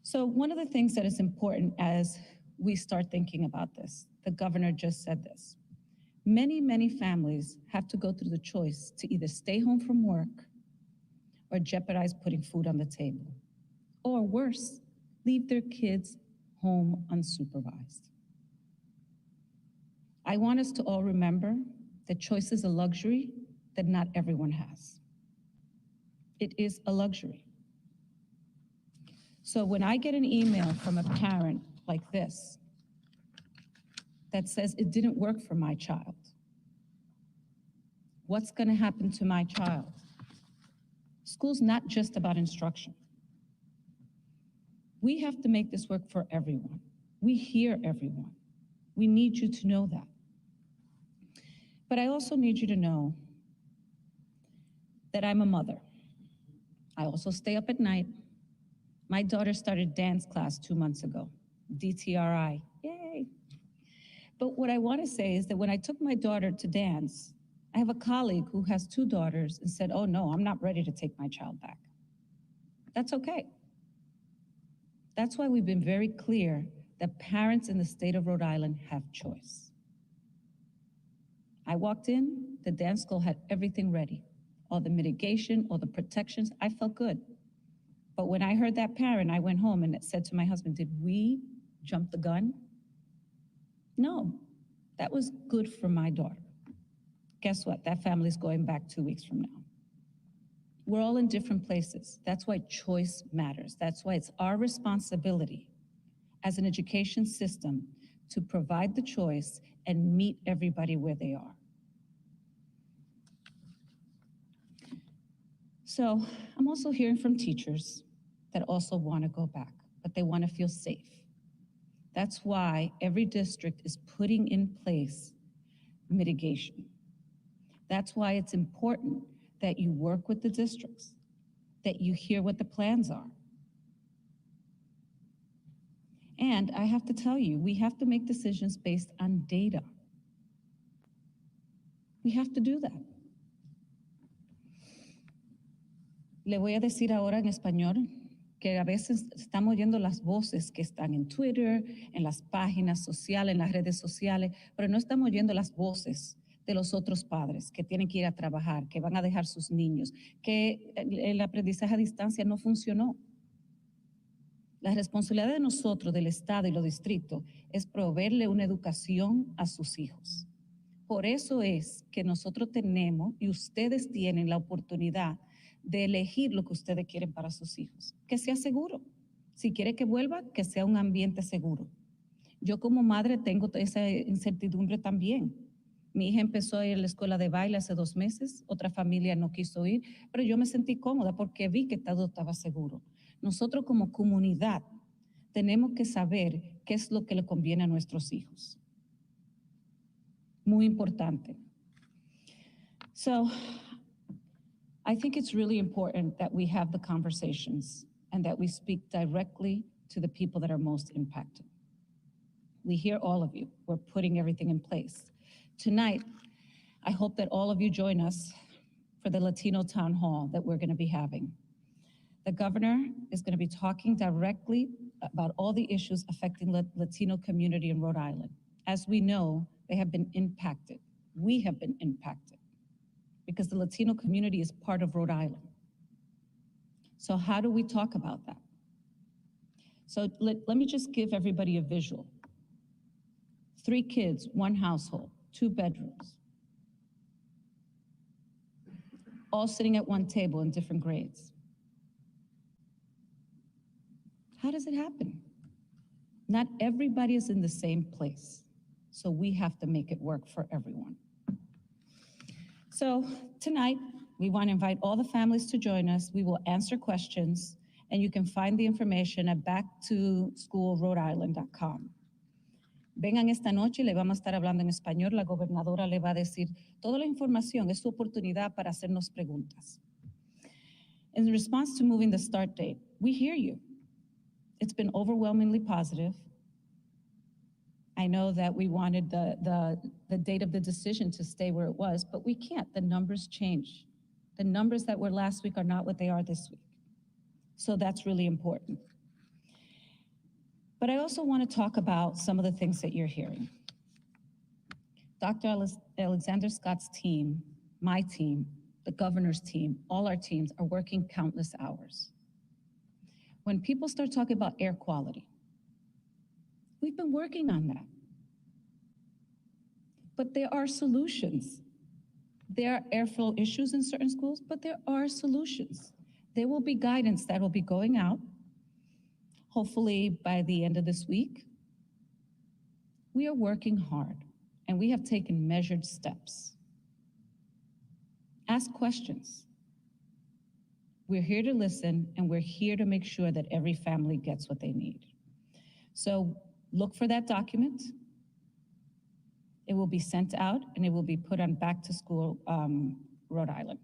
So one of the things that is important as we start thinking about this, the governor just said this. Many, many families have to go through the choice to either stay home from work or jeopardize putting food on the table, or worse, leave their kids home unsupervised. I want us to all remember that choice is a luxury that not everyone has. It is a luxury. So when I get an email from a parent like this that says it didn't work for my child, what's going to happen to my child? School's not just about instruction. We have to make this work for everyone. We hear everyone. We need you to know that. But I also need you to know that I'm a mother. I also stay up at night. My daughter started dance class 2 months ago, DTRI, yay. But what I want to say is that when I took my daughter to dance, I have a colleague who has 2 daughters and said, oh no, I'm not ready to take my child back. That's okay. That's why we've been very clear that parents in the state of Rhode Island have choice. I walked in, the dance school had everything ready. All the mitigation, all the protections, I felt good. But when I heard that parent, I went home and said to my husband, did we jump the gun? No, that was good for my daughter. Guess what? That family's going back 2 weeks from now. We're all in different places. That's why choice matters. That's why it's our responsibility as an education system to provide the choice and meet everybody where they are. So I'm also hearing from teachers that also want to go back, but they want to feel safe. That's why every district is putting in place mitigation. That's why it's important that you work with the districts, that you hear what the plans are. And I have to tell you, we have to make decisions based on data. We have to do that. Le voy a decir ahora en español que a veces estamos oyendo las voces que están en Twitter, en las páginas sociales, en las redes sociales, pero no estamos oyendo las voces de los otros padres que tienen que ir a trabajar, que van a dejar sus niños, que el aprendizaje a distancia no funcionó. La responsabilidad de nosotros, del Estado y los distritos, es proveerle una educación a sus hijos. Por eso es que nosotros tenemos y ustedes tienen la oportunidad de elegir lo que ustedes quieren para sus hijos. Que sea seguro. Si quiere que vuelva, que sea un ambiente seguro. Yo como madre tengo esa incertidumbre también. Mi hija empezó a ir a la escuela de baile hace 2 meses, otra familia no quiso ir, pero yo me sentí cómoda porque vi que todo estaba seguro. Nosotros como comunidad tenemos que saber qué es lo que le conviene a nuestros hijos. Muy importante. So, I think it's really important that we have the conversations and that we speak directly to the people that are most impacted. We hear all of you. We're putting everything in place. Tonight, I hope that all of you join us for the Latino Town Hall that we're going to be having. The governor is going to be talking directly about all the issues affecting the Latino community in Rhode Island. As we know, they have been impacted. We have been impacted because the Latino community is part of Rhode Island. So how do we talk about that? So let me just give everybody a visual. 3 kids, 1 household, 2 bedrooms, all sitting at one table in different grades. How does it happen? Not everybody is in the same place, so we have to make it work for everyone. So tonight, we want to invite all the families to join us. We will answer questions, and you can find the information at backtoschoolrhodeisland.com. Vengan esta noche, le vamos a estar hablando en español. La gobernadora le va a decir toda la información. Es su oportunidad para hacernos preguntas. In response to moving the start date, we hear you. It's been overwhelmingly positive. I know that we wanted the date of the decision to stay where it was, but we can't. The numbers change. The numbers that were last week are not what they are this week. So that's really important. But I also want to talk about some of the things that you're hearing. Dr. Alexander Scott's team, my team, the governor's team, all our teams are working countless hours. When people start talking about air quality, we've been working on that. But there are solutions. There are airflow issues in certain schools, but there are solutions. There will be guidance that will be going out, hopefully by the end of this week. We are working hard, and we have taken measured steps. Ask questions. We're here to listen, and we're here to make sure that every family gets what they need. So look for that document. It will be sent out, and it will be put on Back to School Rhode Island.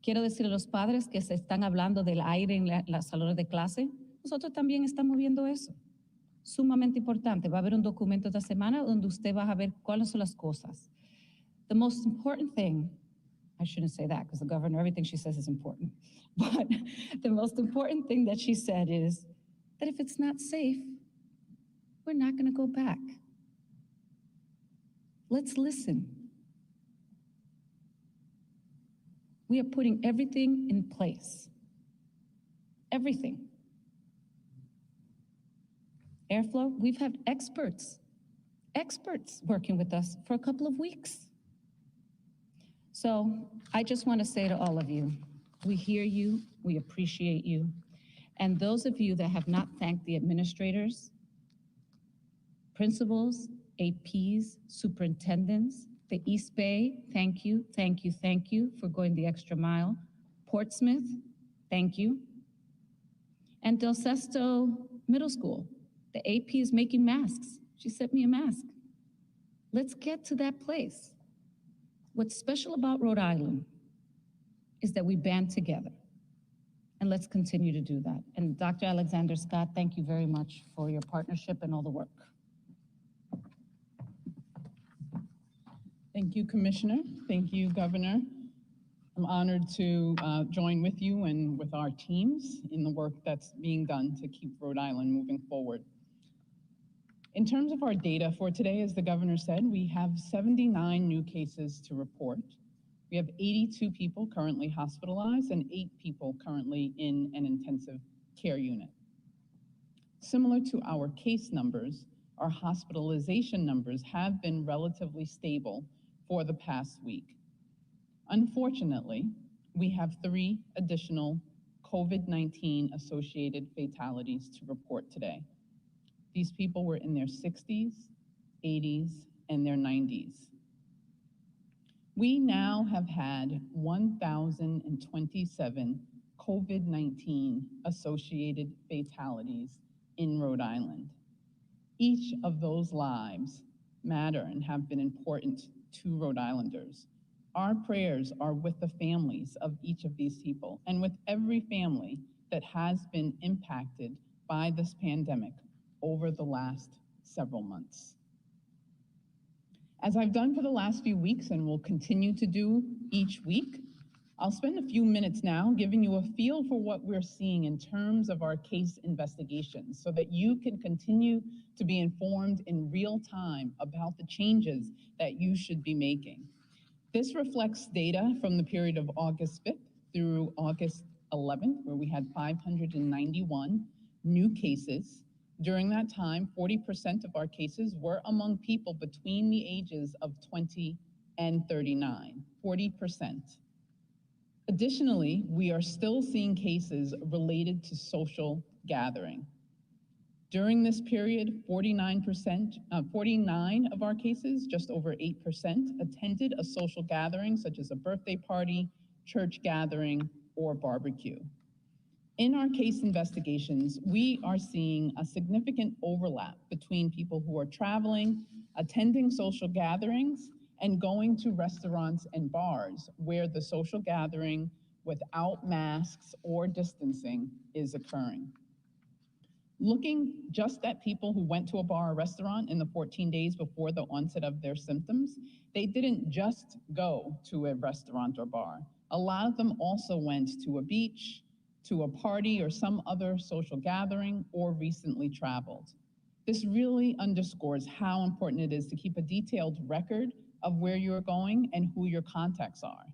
Quiero decirle a los padres que se están hablando del aire en las salones de clase. Nosotros también estamos viendo eso. Sumamente importante. Va a haber un documento esta semana donde usted va a ver cuáles son las cosas. The most important thing, I shouldn't say that because the governor, everything she says is important. But the most important thing that she said is that if it's not safe, we're not going to go back. Let's listen. We are putting everything in place. Everything. Airflow, we've had experts working with us for a couple of weeks. So I just want to say to all of you, we hear you, we appreciate you. And those of you that have not thanked the administrators, principals, APs, superintendents, the East Bay, thank you, thank you, thank you for going the extra mile. Portsmouth, thank you. And Del Sesto Middle School, the AP is making masks. She sent me a mask. Let's get to that place. What's special about Rhode Island is that we band together. And let's continue to do that. And Dr. Alexander Scott, thank you very much for your partnership and all the work. Thank you, Commissioner. Thank you, Governor. I'm honored to join with you and with our teams in the work that's being done to keep Rhode Island moving forward. In terms of our data for today, as the governor said, we have 79 new cases to report. We have 82 people currently hospitalized and 8 people currently in an intensive care unit. Similar to our case numbers, our hospitalization numbers have been relatively stable for the past week. Unfortunately, we have 3 additional COVID-19 associated fatalities to report today. These people were in their 60s, 80s, and their 90s. We now have had 1,027 COVID-19 associated fatalities in Rhode Island. Each of those lives matter and have been important to Rhode Islanders. Our prayers are with the families of each of these people and with every family that has been impacted by this pandemic over the last several months. As I've done for the last few weeks and will continue to do each week, I'll spend a few minutes now giving you a feel for what we're seeing in terms of our case investigations so that you can continue to be informed in real time about the changes that you should be making. This reflects data from the period of August 5th through August 11th, where we had 591 new cases. During that time, 40% of our cases were among people between the ages of 20 and 39, 40%. Additionally, we are still seeing cases related to social gathering. During this period, 49 of our cases, just over 8%, attended a social gathering such as a birthday party, church gathering, or barbecue. In our case investigations, we are seeing a significant overlap between people who are traveling, attending social gatherings, and going to restaurants and bars where the social gathering without masks or distancing is occurring. Looking just at people who went to a bar or restaurant in the 14 days before the onset of their symptoms, they didn't just go to a restaurant or bar. A lot of them also went to a beach, to a party or some other social gathering, or recently traveled. This really underscores how important it is to keep a detailed record of where you're going and who your contacts are.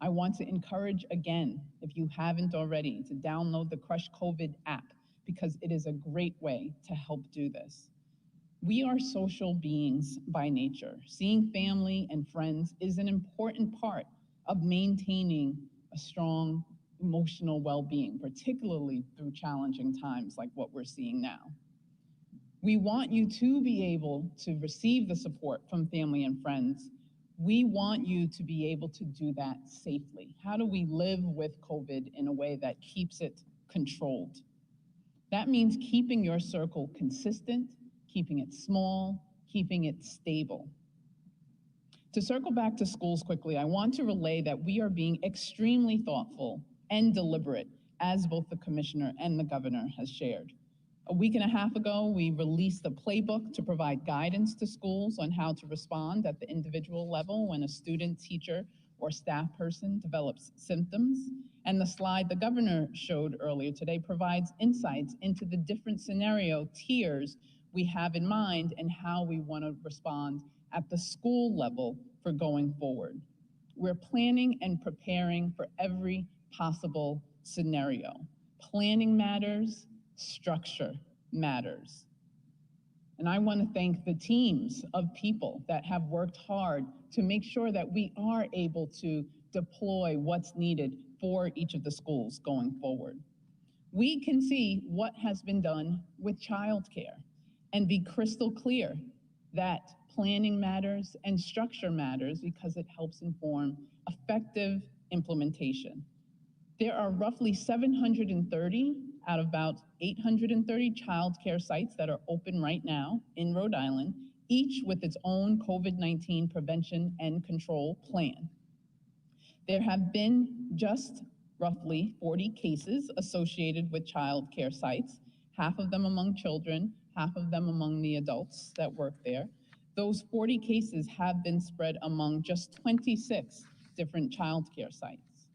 I want to encourage again, if you haven't already, to download the Crush COVID app because it is a great way to help do this. We are social beings by nature. Seeing family and friends is an important part of maintaining a strong emotional well-being, particularly through challenging times like what we're seeing now. We want you to be able to receive the support from family and friends. We want you to be able to do that safely. How do we live with COVID in a way that keeps it controlled? That means keeping your circle consistent, keeping it small, keeping it stable. To circle back to schools quickly, I want to relay that we are being extremely thoughtful and deliberate, as both the commissioner and the governor has shared. A week and a half ago, we released a playbook to provide guidance to schools on how to respond at the individual level when a student, teacher, or staff person develops symptoms. And the slide the governor showed earlier today provides insights into the different scenario tiers we have in mind and how we want to respond at the school level for going forward. We're planning and preparing for every possible scenario. Planning matters, structure matters. And I want to thank the teams of people that have worked hard to make sure that we are able to deploy what's needed for each of the schools going forward. We can see what has been done with childcare and be crystal clear that planning matters and structure matters because it helps inform effective implementation. There are roughly 730 out of about 830 childcare sites that are open right now in Rhode Island, each with its own COVID-19 prevention and control plan. There have been just roughly 40 cases associated with childcare sites, half of them among children, half of them among the adults that work there. Those 40 cases have been spread among just 26 different childcare sites.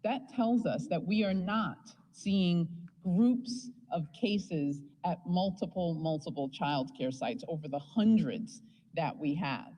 That tells us that we are not seeing groups of cases at multiple childcare sites over the hundreds that we have.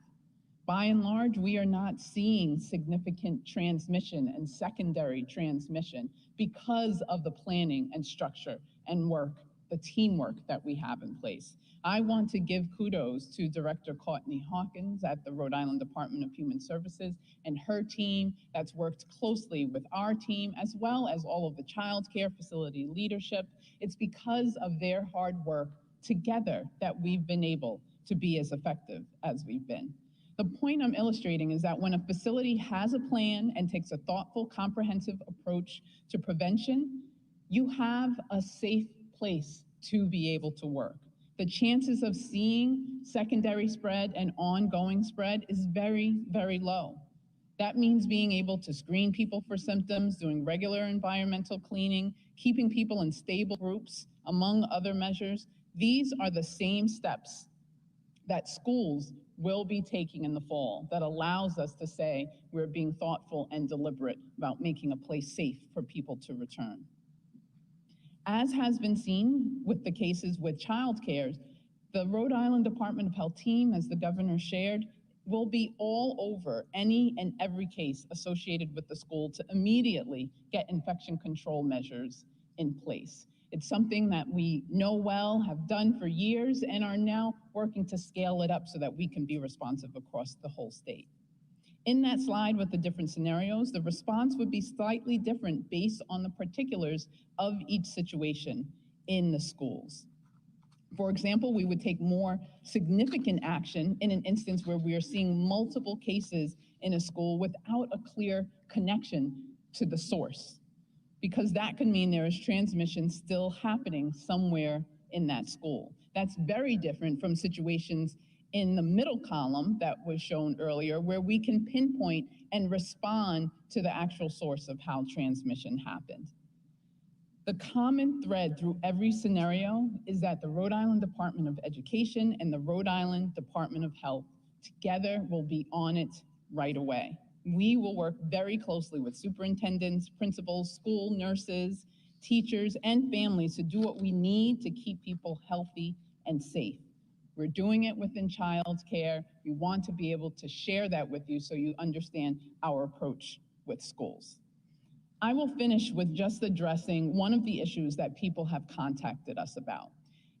By and large, we are not seeing significant transmission and secondary transmission because of the planning and structure and work, the teamwork that we have in place. I want to give kudos to Director Courtney Hawkins at the Rhode Island Department of Human Services and her team that's worked closely with our team, as well as all of the child care facility leadership. It's because of their hard work together that we've been able to be as effective as we've been. The point I'm illustrating is that when a facility has a plan and takes a thoughtful, comprehensive approach to prevention, you have a safe place to be able to work. The chances of seeing secondary spread and ongoing spread is very, very low. That means being able to screen people for symptoms, doing regular environmental cleaning, keeping people in stable groups, among other measures. These are the same steps that schools will be taking in the fall that allows us to say we're being thoughtful and deliberate about making a place safe for people to return. As has been seen with the cases with childcare, the Rhode Island Department of Health team, as the governor shared, will be all over any and every case associated with the school to immediately get infection control measures in place. It's something that we know well, have done for years, and are now working to scale it up so that we can be responsive across the whole state. In that slide with the different scenarios, the response would be slightly different based on the particulars of each situation in the schools. For example, we would take more significant action in an instance where we are seeing multiple cases in a school without a clear connection to the source, because that could mean there is transmission still happening somewhere in that school. That's very different from situations in the middle column that was shown earlier, where we can pinpoint and respond to the actual source of how transmission happened. The common thread through every scenario is that the Rhode Island Department of Education and the Rhode Island Department of Health together will be on it right away. We will work very closely with superintendents, principals, school nurses, teachers, and families to do what we need to keep people healthy and safe. We're doing it within child care. We want to be able to share that with you so you understand our approach with schools. I will finish with just addressing one of the issues that people have contacted us about.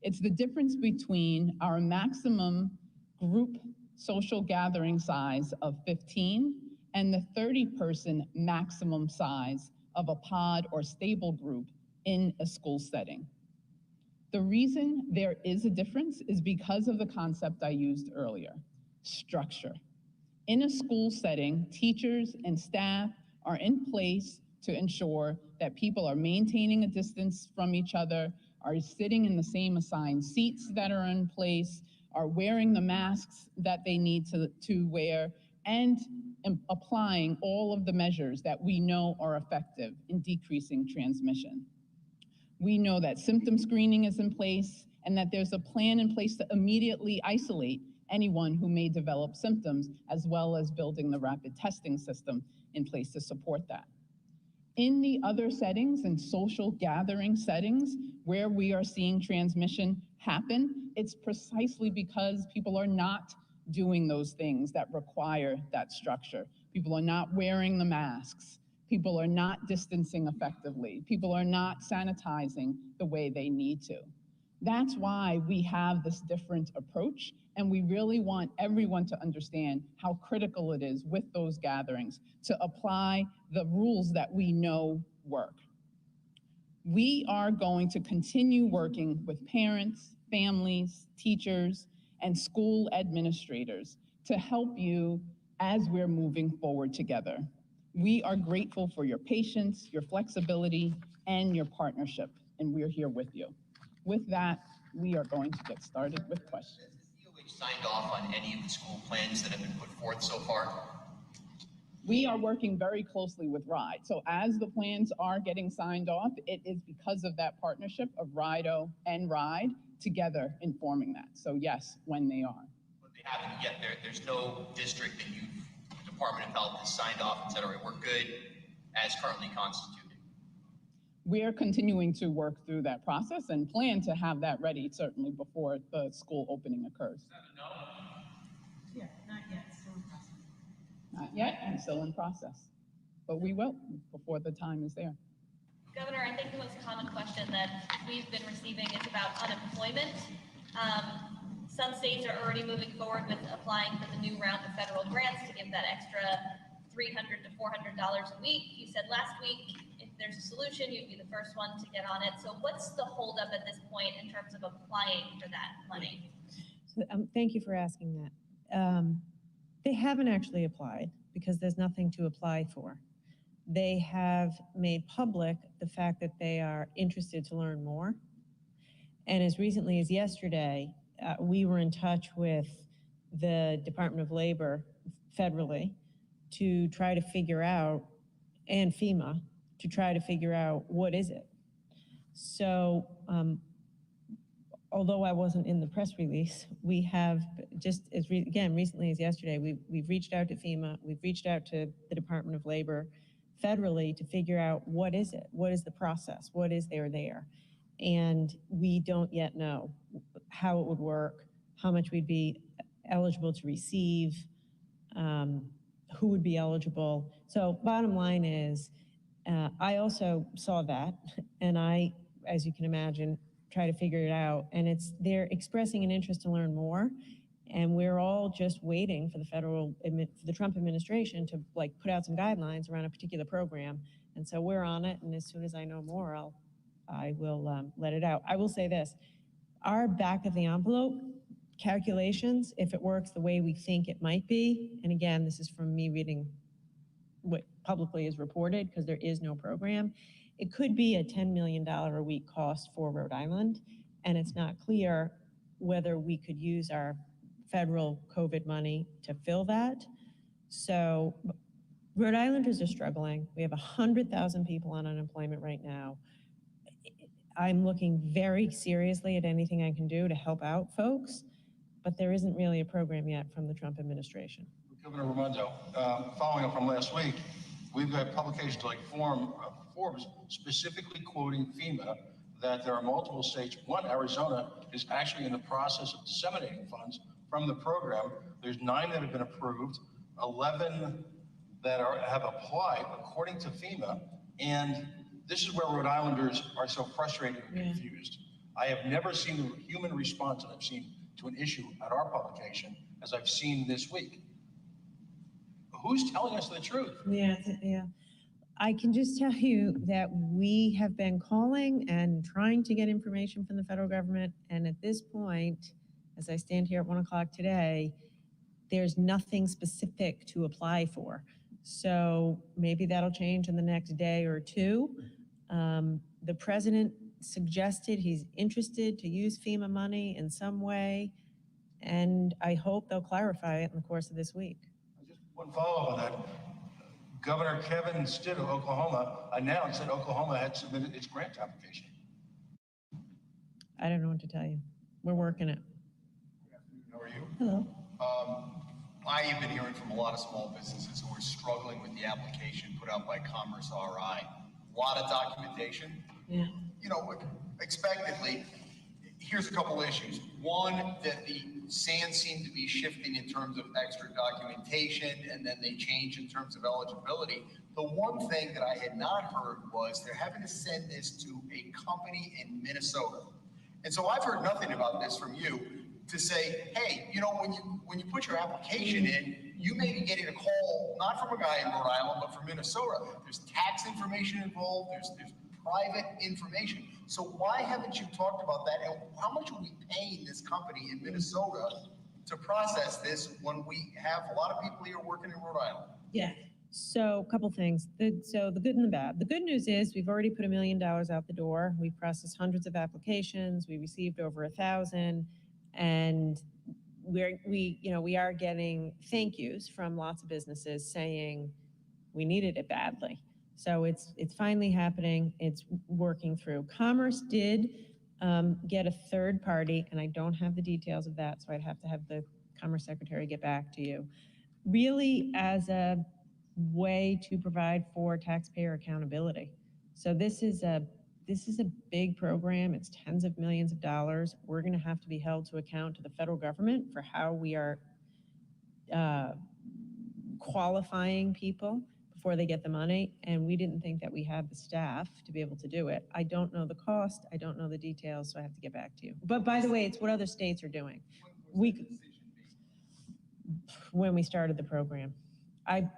It's the difference between our maximum group social gathering size of 15 and the 30-person maximum size of a pod or stable group in a school setting. The reason there is a difference is because of the concept I used earlier, structure. In a school setting, teachers and staff are in place to ensure that people are maintaining a distance from each other, are sitting in the same assigned seats that are in place, are wearing the masks that they need to wear, and applying all of the measures that we know are effective in decreasing transmission. We know that symptom screening is in place and that there's a plan in place to immediately isolate anyone who may develop symptoms, as well as building the rapid testing system in place to support that. In the other settings and social gathering settings where we are seeing transmission happen, it's precisely because people are not doing those things that require that structure. People are not wearing the masks. People are not distancing effectively. People are not sanitizing the way they need to. That's why we have this different approach, and we really want everyone to understand how critical it is with those gatherings to apply the rules that we know work. We are going to continue working with parents, families, teachers, and school administrators to help you as we're moving forward together. We are grateful for your patience, your flexibility, and your partnership, and we're here with you. With that, we are going to get started with questions. Has the DOH signed off on any of the school plans that have been put forth so far? We are working very closely with RIDE. So as the plans are getting signed off, it is because of that partnership of RIDO and RIDE together informing that. So yes, when they are. But they haven't yet. There's no district that the Department of Health has signed off and said, all right, we're good as currently constituted. We're continuing to work through that process and plan to have that ready certainly before the school opening occurs. Is that a no? Yeah, not yet, still in process. Not yet, and still in process. But we will before the time is there. Governor, I think the most common question that we've been receiving is about unemployment. Some states are already moving forward with applying for the new round of federal grants to give that extra $300 to $400 a week. You said last week, if there's a solution, you'd be the first one to get on it. So what's the holdup at this point in terms of applying for that money? So, thank you for asking that. They haven't actually applied because there's nothing to apply for. They have made public the fact that they are interested to learn more. And as recently as yesterday, we were in touch with the Department of Labor federally to try to figure out, and FEMA, to try to figure out what is it. So although I wasn't in the press release, we have just as again recently as yesterday, we've reached out to FEMA, we've reached out to the Department of Labor federally to figure out what is it, what is the process, what is there, and we don't yet know how it would work, how much we'd be eligible to receive, who would be eligible. So bottom line is, I also saw that, and I, as you can imagine, try to figure it out, and they're expressing an interest to learn more, and we're all just waiting for the Trump administration to like put out some guidelines around a particular program, and so we're on it, and as soon as I know more, I will let it out. I will say this, our back of the envelope calculations, if it works the way we think it might be, and again, this is from me reading what publicly is reported because there is no program, it could be a $10 million a week cost for Rhode Island, and it's not clear whether we could use our federal COVID money to fill that. So Rhode Islanders are struggling. We have 100,000 people on unemployment right now. I'm looking very seriously at anything I can do to help out folks, but there isn't really a program yet from the Trump administration. Governor Raimondo, following up from last week, we've got publications like Forbes specifically quoting FEMA that there are multiple states. One, Arizona, is actually in the process of disseminating funds from the program. There's 9 that have been approved, 11 that have applied according to FEMA, and this is where Rhode Islanders are so frustrated and confused. I have never seen the human response that I've seen to an issue at our publication as I've seen this week. Who's telling us the truth? Yeah. I can just tell you that we have been calling and trying to get information from the federal government, and at this point, as I stand here at 1 o'clock today, there's nothing specific to apply for. So maybe that'll change in the next day or two. The president suggested he's interested to use FEMA money in some way, and I hope they'll clarify it in the course of this week. Just one follow-up on that. Governor Kevin Stitt of Oklahoma announced that Oklahoma had submitted its grant application. I don't know what to tell you. We're working it. Good afternoon. How are you? Hello. I have been hearing from a lot of small businesses who are struggling with the application put out by Commerce RI. A lot of documentation. Yeah. You know, expectedly, here's a couple issues. One, that the sands seem to be shifting in terms of extra documentation, and then they change in terms of eligibility. The one thing that I had not heard was they're having to send this to a company in Minnesota. And so I've heard nothing about this from you to say, hey, you know, when you put your application in, you may be getting a call, not from a guy in Rhode Island, but from Minnesota. There's tax information involved, there's private information. So why haven't you talked about that? And how much are we paying this company in Minnesota to process this when we have a lot of people here working in Rhode Island? Yeah. So a couple things. So the good and the bad. The good news is we've already put $1 million out the door. We've processed hundreds of applications. We received over 1,000, and we are getting thank yous from lots of businesses saying we needed it badly. So it's finally happening. It's working through. Commerce did get a third party, and I don't have the details of that, so I'd have to have the Commerce Secretary get back to you. Really as a way to provide for taxpayer accountability. So this is a big program. It's tens of millions of dollars. We're going to have to be held to account to the federal government for how we are qualifying people before they get the money, and we didn't think that we had the staff to be able to do it. I don't know the cost, I don't know the details, so I have to get back to you. But by the way, it's what other states are doing. When we started the program. I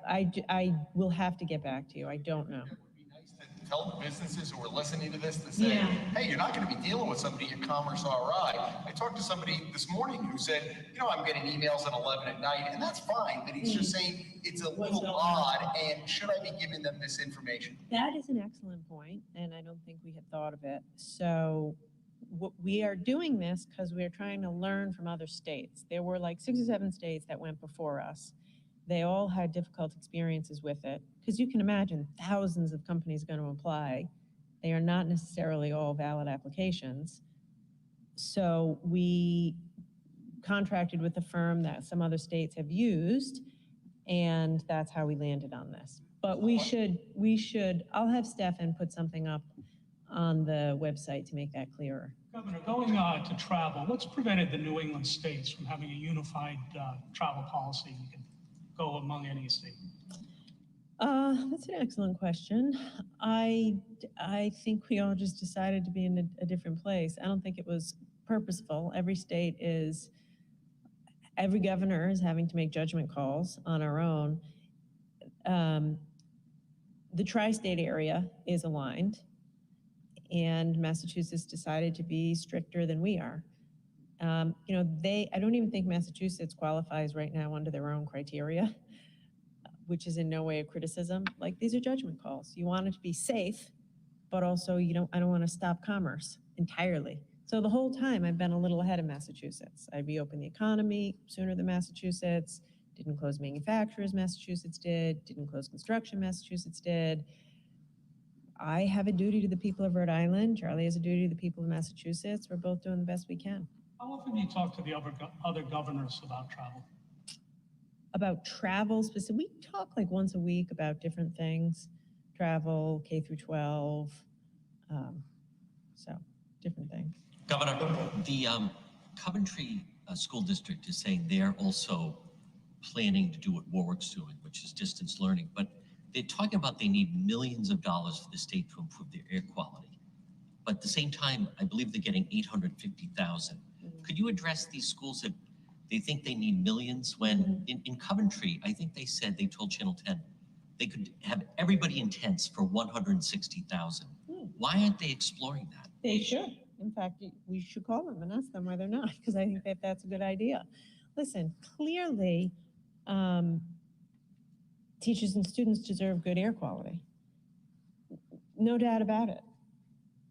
will have to get back to you. I don't know. It would be nice tell the businesses who are listening to this to say, hey, you're not going to be dealing with somebody at Commerce RI. I talked to somebody this morning who said, I'm getting emails at 11 at night, and that's fine, but he's just saying it's a little odd, and should I be giving them this information? That is an excellent point, and I don't think we had thought of it. So we are doing this because we are trying to learn from other states. There were like 6 or 7 states that went before us. They all had difficult experiences with it, because you can imagine thousands of companies are going to apply. They are not necessarily all valid applications. So we contracted with a firm that some other states have used, and that's how we landed on this. But we should, I'll have Stefan put something up on the website to make that clearer. Governor, going to travel, what's prevented the New England states from having a unified travel policy? You can go among any state. That's an excellent question. I think we all just decided to be in a different place. I don't think it was purposeful. Every governor is having to make judgment calls on our own. The tri-state area is aligned, and Massachusetts decided to be stricter than we are. I don't even think Massachusetts qualifies right now under their own criteria, which is in no way a criticism. Like, these are judgment calls. You want it to be safe, but also I don't want to stop commerce entirely. So the whole time I've been a little ahead of Massachusetts. I reopened the economy sooner than Massachusetts, didn't close manufacturers, Massachusetts didn't close construction, Massachusetts did. I have a duty to the people of Rhode Island. Charlie has a duty to the people of Massachusetts. We're both doing the best we can. How often do you talk to the other governors about travel? About travel specifically, we talk like once a week about different things, travel, K through 12, so different things. Governor, the Coventry School District is saying they're also planning to do what Warwick's doing, which is distance learning, but they're talking about they need millions of dollars for the state to improve their air quality. But at the same time, I believe they're getting $850,000. Could you address these schools that they think they need millions when in Coventry, I think they said, they told Channel 10, they could have everybody in tents for $160,000. Why aren't they exploring that? They should. In fact, we should call them and ask them why they're not, because I think that that's a good idea. Listen, clearly, teachers and students deserve good air quality. No doubt about it.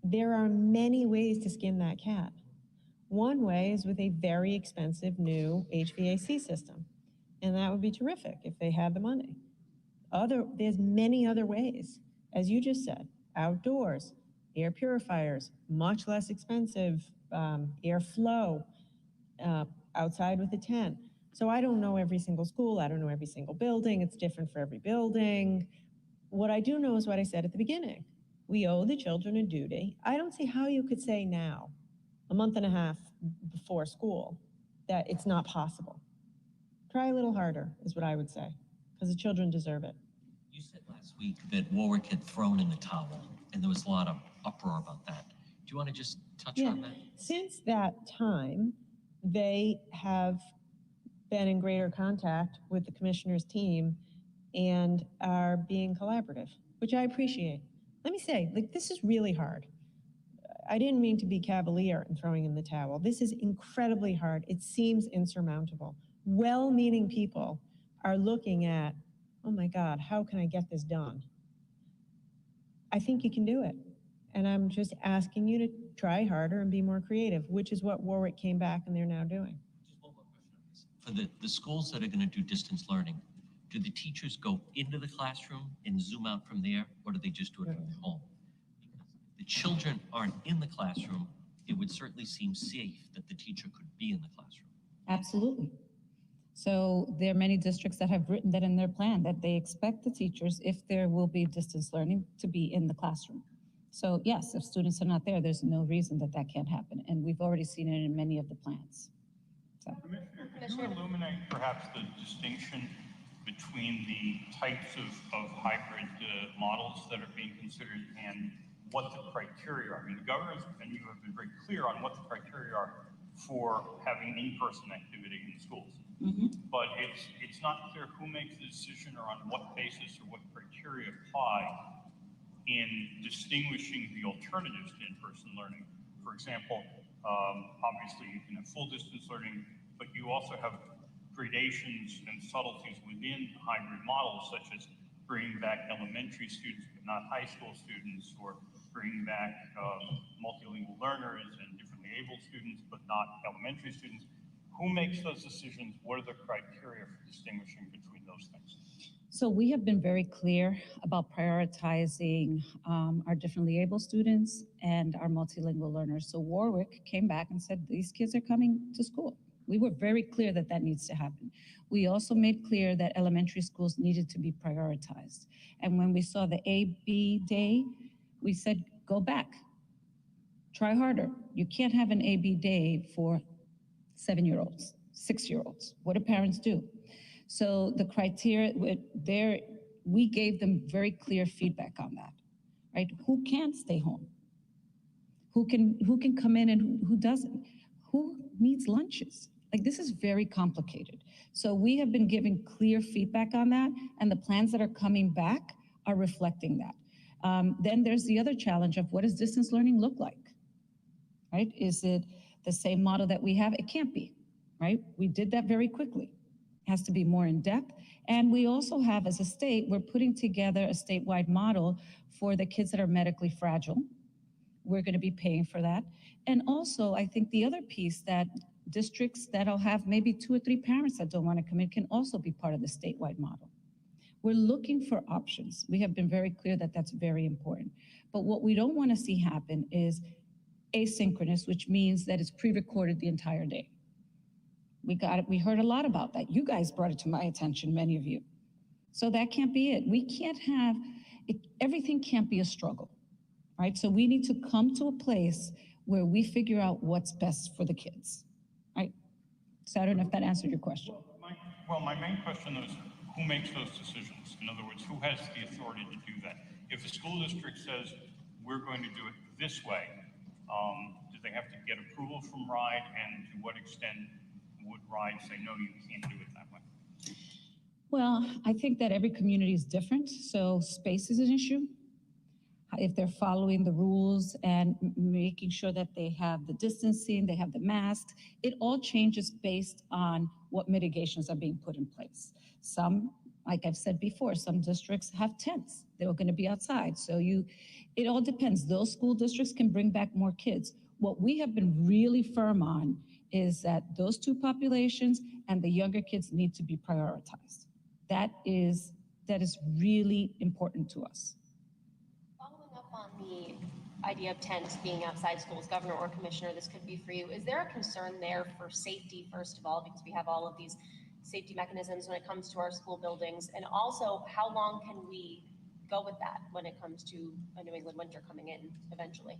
There are many ways to skin that cat. One way is with a very expensive new HVAC system, and that would be terrific if they had the money. There's many other ways, as you just said, outdoors, air purifiers, much less expensive, airflow, outside with a tent. So I don't know every single school, I don't know every single building, it's different for every building. What I do know is what I said at the beginning. We owe the children a duty. I don't see how you could say now, a month and a half before school, that it's not possible. Try a little harder is what I would say, because the children deserve it. You said last week that Warwick had thrown in the towel, and there was a lot of uproar about that. Do you want to just touch on that? Since that time, they have been in greater contact with the commissioner's team and are being collaborative, which I appreciate. Let me say, this is really hard. I didn't mean to be cavalier in throwing in the towel. This is incredibly hard. It seems insurmountable. Well-meaning people are looking at, oh my God, how can I get this done? I think you can do it. And I'm just asking you to try harder and be more creative, which is what Warwick came back and they're now doing. Just one more question on this. For the schools that are going to do distance learning, do the teachers go into the classroom and zoom out from there, or do they just do it from their home? Because if the children aren't in the classroom, it would certainly seem safe that the teacher could be in the classroom. Absolutely. So there are many districts that have written that in their plan, that they expect the teachers, if there will be distance learning, to be in the classroom. So yes, if students are not there, there's no reason that that can't happen. And we've already seen it in many of the plans. So. Commissioner, could you illuminate perhaps the distinction between the types of hybrid models that are being considered and what the criteria are? I mean, the governor and you have been very clear on what the criteria are for having in-person activity in schools. But it's not clear who makes the decision or on what basis or what criteria apply in distinguishing the alternatives to in-person learning. For example, obviously you can have full distance learning, but you also have gradations and subtleties within hybrid models, such as bringing back elementary students, but not high school students, or bringing back multilingual learners and differently able students, but not elementary students. Who makes those decisions? What are the criteria for distinguishing between those things? So we have been very clear about prioritizing our differently able students and our multilingual learners. So Warwick came back and said, these kids are coming to school. We were very clear that that needs to happen. We also made clear that elementary schools needed to be prioritized. And when we saw the AB day, we said, go back, try harder. You can't have an AB day for 7-year-olds, 6-year-olds. What do parents do? So the criteria there, we gave them very clear feedback on that, right? Who can stay home? Who can come in and who doesn't? Who needs lunches? Like, this is very complicated. So we have been giving clear feedback on that, and the plans that are coming back are reflecting that. Then there's the other challenge of what does distance learning look like, right? Is it the same model that we have? It can't be, right? We did that very quickly. It has to be more in depth. And we also have, as a state, we're putting together a statewide model for the kids that are medically fragile. We're going to be paying for that. And also, I think the other piece that districts that'll have maybe 2 or 3 parents that don't want to come in can also be part of the statewide model. We're looking for options. We have been very clear that that's very important. But what we don't want to see happen is asynchronous, which means that it's pre-recorded the entire day. We heard a lot about that. You guys brought it to my attention, many of you. So that can't be it. We can't have, everything can't be a struggle, right? So we need to come to a place where we figure out what's best for the kids, right? So I don't know if that answered your question. Well, my main question is, who makes those decisions? In other words, who has the authority to do that? If the school district says, we're going to do it this way, do they have to get approval from RIDE, and to what extent would RIDE say, no, you can't do it that way? Well, I think that every community is different, so space is an issue. If they're following the rules and making sure that they have the distancing, they have the masks, it all changes based on what mitigations are being put in place. Some, like I've said before, some districts have tents. They're going to be outside. So it all depends. Those school districts can bring back more kids. What we have been really firm on is that those 2 populations and the younger kids need to be prioritized. That is really important to us. Following up on the idea of tents being outside schools, Governor or Commissioner, this could be for you. Is there a concern there for safety, first of all, because we have all of these safety mechanisms when it comes to our school buildings? And also, how long can we go with that when it comes to a New England winter coming in eventually?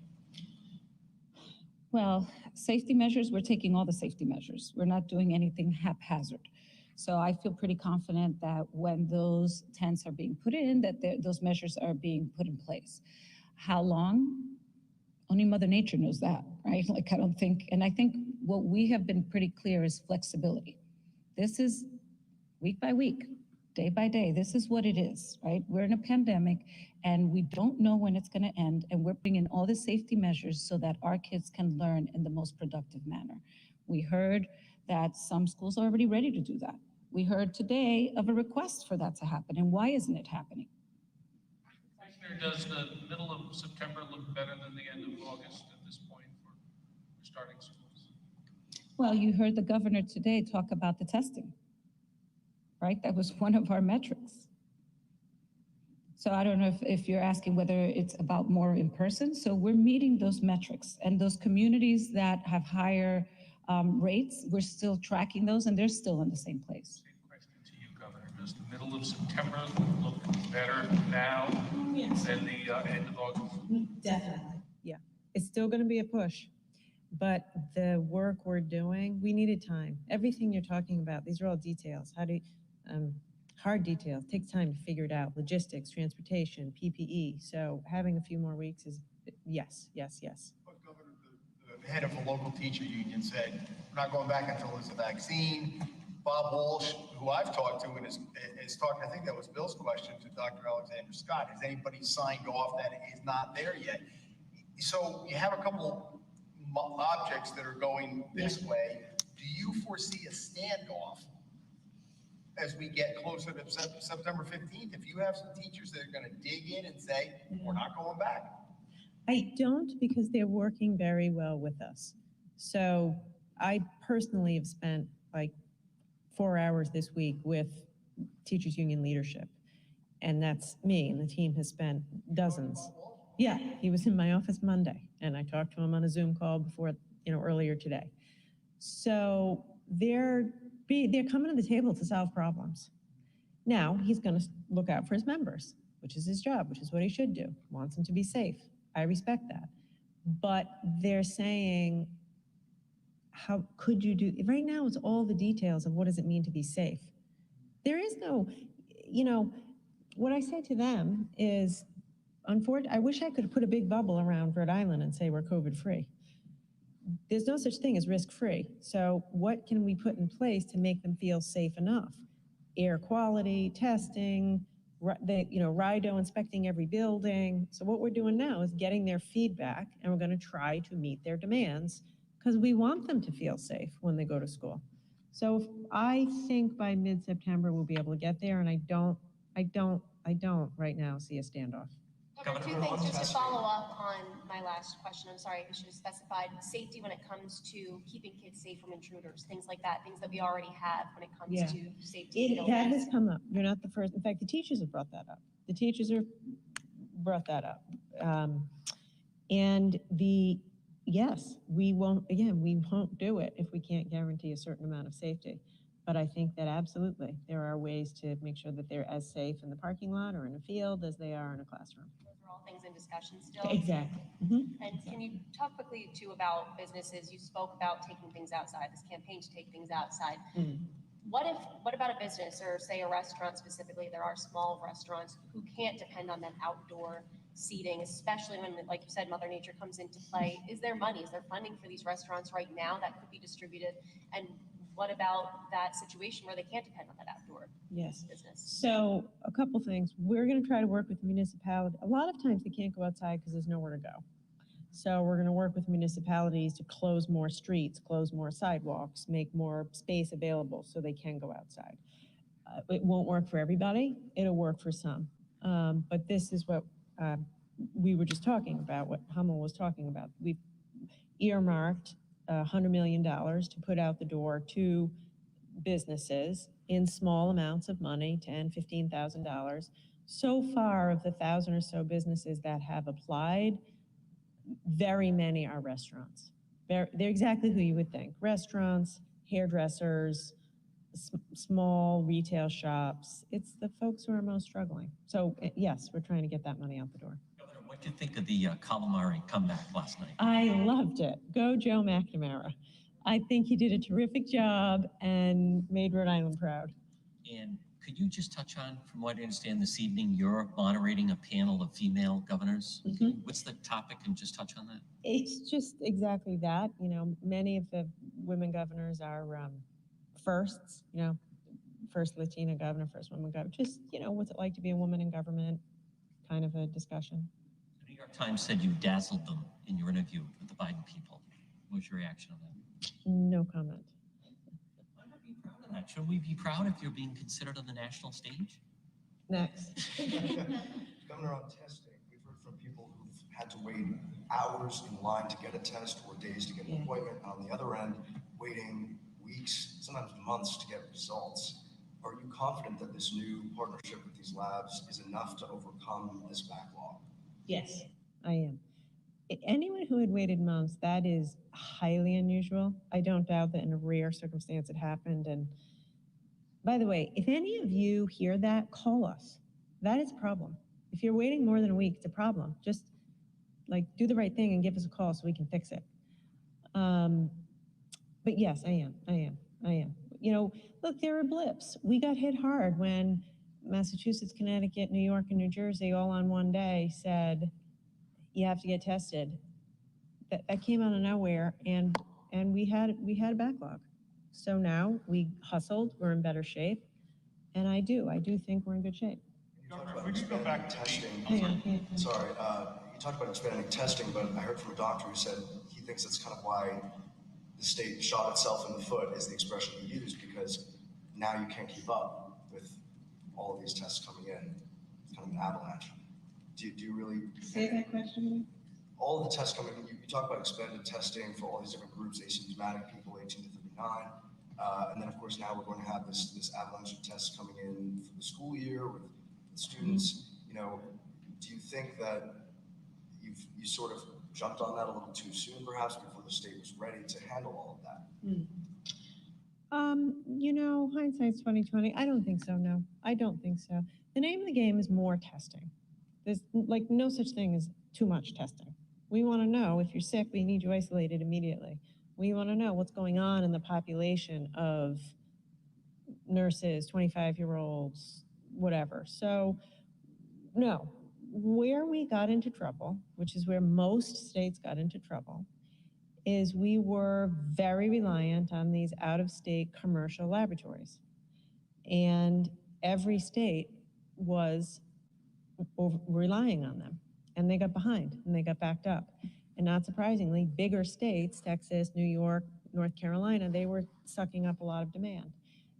Well, safety measures, we're taking all the safety measures. We're not doing anything haphazard. So I feel pretty confident that when those tents are being put in, that those measures are being put in place. How long? Only Mother Nature knows that, right? Like, I don't think, and I think what we have been pretty clear is flexibility. This is week by week, day by day. This is what it is, right? We're in a pandemic and we don't know when it's going to end, and we're bringing all the safety measures so that our kids can learn in the most productive manner. We heard that some schools are already ready to do that. We heard today of a request for that to happen, and why isn't it happening? Does the middle of September look better than the end of August at this point for starting schools? Well, you heard the governor today talk about the testing, right? That was one of our metrics. So I don't know if you're asking whether it's about more in person. So we're meeting those metrics, and those communities that have higher rates, we're still tracking those, and they're still in the same place. Same question to you, Governor. Does the middle of September look better now than the end of August? Definitely. Yeah, it's still going to be a push, but the work we're doing, we needed time. Everything you're talking about, these are all details. How do you, hard details, takes time to figure it out. Logistics, transportation, PPE. So having a few more weeks is yes, yes, yes. But Governor, the head of a local teacher union said, we're not going back until there's a vaccine. Bob Walsh, who I've talked to and is talking, I think that was Bill's question to Dr. Alexander Scott, has anybody signed off that is not there yet? So you have a couple objects that are going this way. Do you foresee a standoff as we get closer to September 15th? If you have some teachers that are going to dig in and say, we're not going back? I don't, because they're working very well with us. So I personally have spent like 4 hours this week with teachers union leadership. And that's me, and the team has spent dozens. Yeah, he was in my office Monday, and I talked to him on a Zoom call before, earlier today. So they're coming to the table to solve problems. Now, he's going to look out for his members, which is his job, which is what he should do. Wants them to be safe. I respect that. But they're saying, how could you do, right now it's all the details of what does it mean to be safe. There is no, what I say to them is, I wish I could put a big bubble around Rhode Island and say we're COVID free. There's no such thing as risk free. So what can we put in place to make them feel safe enough? Air quality, testing, RIDO inspecting every building. So what we're doing now is getting their feedback, and we're going to try to meet their demands because we want them to feel safe when they go to school. So I think by mid-September we'll be able to get there, and I don't right now see a standoff. Governor, two things just to follow up on my last question. I'm sorry, I should have specified safety when it comes to keeping kids safe from intruders, things like that, things that we already have when it comes to safety. That has come up. You're not the first. In fact, the teachers have brought that up. The teachers have brought that up. Yes, we won't do it if we can't guarantee a certain amount of safety. But I think that absolutely there are ways to make sure that they're as safe in the parking lot or in a field as they are in a classroom. Those are all things in discussion still. Exactly. And can you talk quickly too about businesses? You spoke about taking things outside, this campaign to take things outside. What about a business, or say a restaurant specifically? There are small restaurants who can't depend on that outdoor seating, especially when, like you said, Mother Nature comes into play. Is there money? Is there funding for these restaurants right now that could be distributed? And what about that situation where they can't depend on that outdoor business? So a couple things. We're going to try to work with the municipality. A lot of times they can't go outside because there's nowhere to go. So we're going to work with municipalities to close more streets, close more sidewalks, make more space available so they can go outside. It won't work for everybody. It'll work for some. But this is what we were just talking about, what Hummel was talking about. We've earmarked $100 million to put out the door to businesses in small amounts of money, $10,000, $15,000. So far, of the 1,000 or so businesses that have applied, very many are restaurants. They're exactly who you would think. Restaurants, hairdressers, small retail shops. It's the folks who are most struggling. So yes, we're trying to get that money out the door. Governor, what did you think of the calamari comeback last night? I loved it. Go Joe McNamara. I think he did a terrific job and made Rhode Island proud. And could you just touch on, from what I understand this evening, you're moderating a panel of female governors. What's the topic, and just touch on that? It's just exactly that. Many of the women governors are firsts, first Latina governor, first woman governor. Just, what's it like to be a woman in government, kind of a discussion. The New York Times said you dazzled them in your interview with the Biden people. What was your reaction on that? No comment. Why not be proud of that? Shouldn't we be proud if you're being considered on the national stage? Next. Governor, on testing, we've heard from people who've had to wait hours in line to get a test or days to get an appointment. On the other end, waiting weeks, sometimes months to get results. Are you confident that this new partnership with these labs is enough to overcome this backlog? Yes, I am. Anyone who had waited months, that is highly unusual. I don't doubt that in a rare circumstance it happened. And by the way, if any of you hear that, call us. That is a problem. If you're waiting more than a week, it's a problem. Just do the right thing and give us a call so we can fix it. But yes, I am. Look, there are blips. We got hit hard when Massachusetts, Connecticut, New York, and New Jersey all on one day said, you have to get tested. That came out of nowhere, and we had a backlog. So now we hustled, we're in better shape, and I do think we're in good shape. Governor, if we could go back to testing. Hang on, hang on. Sorry, you talked about expanding testing, but I heard from a doctor who said he thinks that's kind of why the state shot itself in the foot, is the expression he used, because now you can't keep up with all of these tests coming in. It's kind of an avalanche. Do you really Say that question again? all of the tests coming in, you talk about expanded testing for all these different groups, asymptomatic people, 18 to 39. And then, of course, now we're going to have this avalanche of tests coming in for the school year with students. You know, do you think that you sort of jumped on that a little too soon, perhaps, before the state was ready to handle all of that? You know, hindsight's 2020. I don't think so. No, I don't think so. The name of the game is more testing. There's like no such thing as too much testing. We want to know if you're sick, we need you isolated immediately. We want to know what's going on in the population of nurses, 25-year-olds, whatever. So, no, where we got into trouble, which is where most states got into trouble, is we were very reliant on these out-of-state commercial laboratories. And every state was relying on them. And they got behind and they got backed up. And not surprisingly, bigger states, Texas, New York, North Carolina, they were sucking up a lot of demand.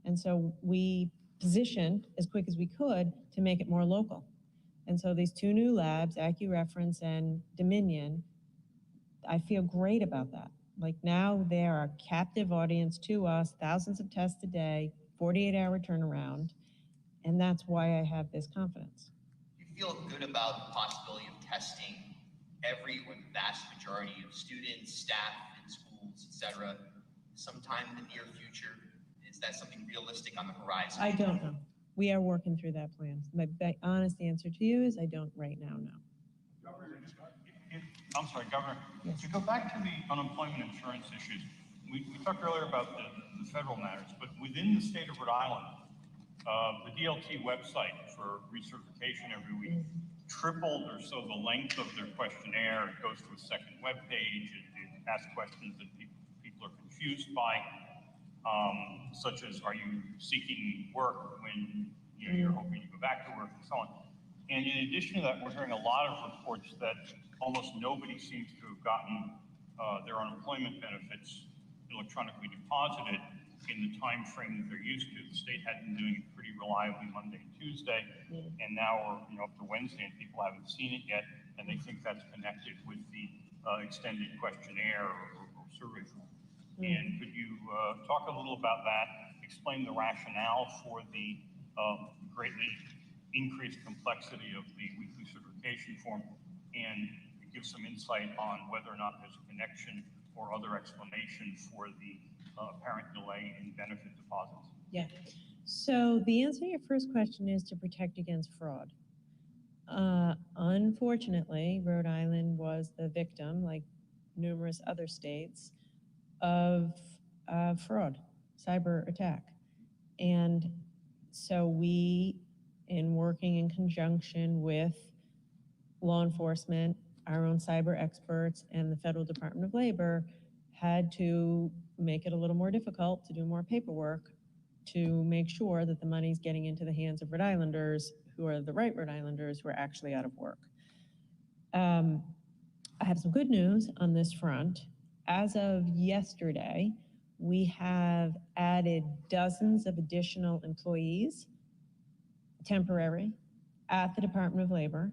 And so we positioned as quick as we could to make it more local. And so these two new labs, AccuReference and Dominion, I feel great about that. Like now they're a captive audience to us, thousands of tests a day, 48-hour turnaround. And that's why I have this confidence. Do you feel good about the possibility of testing every or the vast majority of students, staff in schools, et cetera, sometime in the near future? Is that something realistic on the horizon? I don't know. We are working through that plan. My honest answer to you is I don't right now know. Governor, I'm sorry, Governor, to go back to the unemployment insurance issues, we talked earlier about the federal matters, but within the state of Rhode Island, the DLT website for recertification every week tripled or so the length of their questionnaire. It goes to a second web page. It asks questions that people are confused by, such as, are you seeking work when you're hoping to go back to work, and so on. And in addition to that, we're hearing a lot of reports that almost nobody seems to have gotten their unemployment benefits electronically deposited in the time frame that they're used to. The state had been doing it pretty reliably Monday and Tuesday, and now we're up to Wednesday and people haven't seen it yet, and they think that's connected with the extended questionnaire or survey form. And could you talk a little about that, explain the rationale for the greatly increased complexity of the weekly certification form, and give some insight on whether or not there's a connection or other explanation for the apparent delay in benefit deposits? Yeah. So the answer to your first question is to protect against fraud. Unfortunately, Rhode Island was the victim, like numerous other states, of fraud, cyber attack. And so we, in working in conjunction with law enforcement, our own cyber experts, and the Federal Department of Labor, had to make it a little more difficult to do more paperwork to make sure that the money's getting into the hands of Rhode Islanders who are the right Rhode Islanders who are actually out of work. I have some good news on this front. As of yesterday, we have added dozens of additional employees, temporary, at the Department of Labor,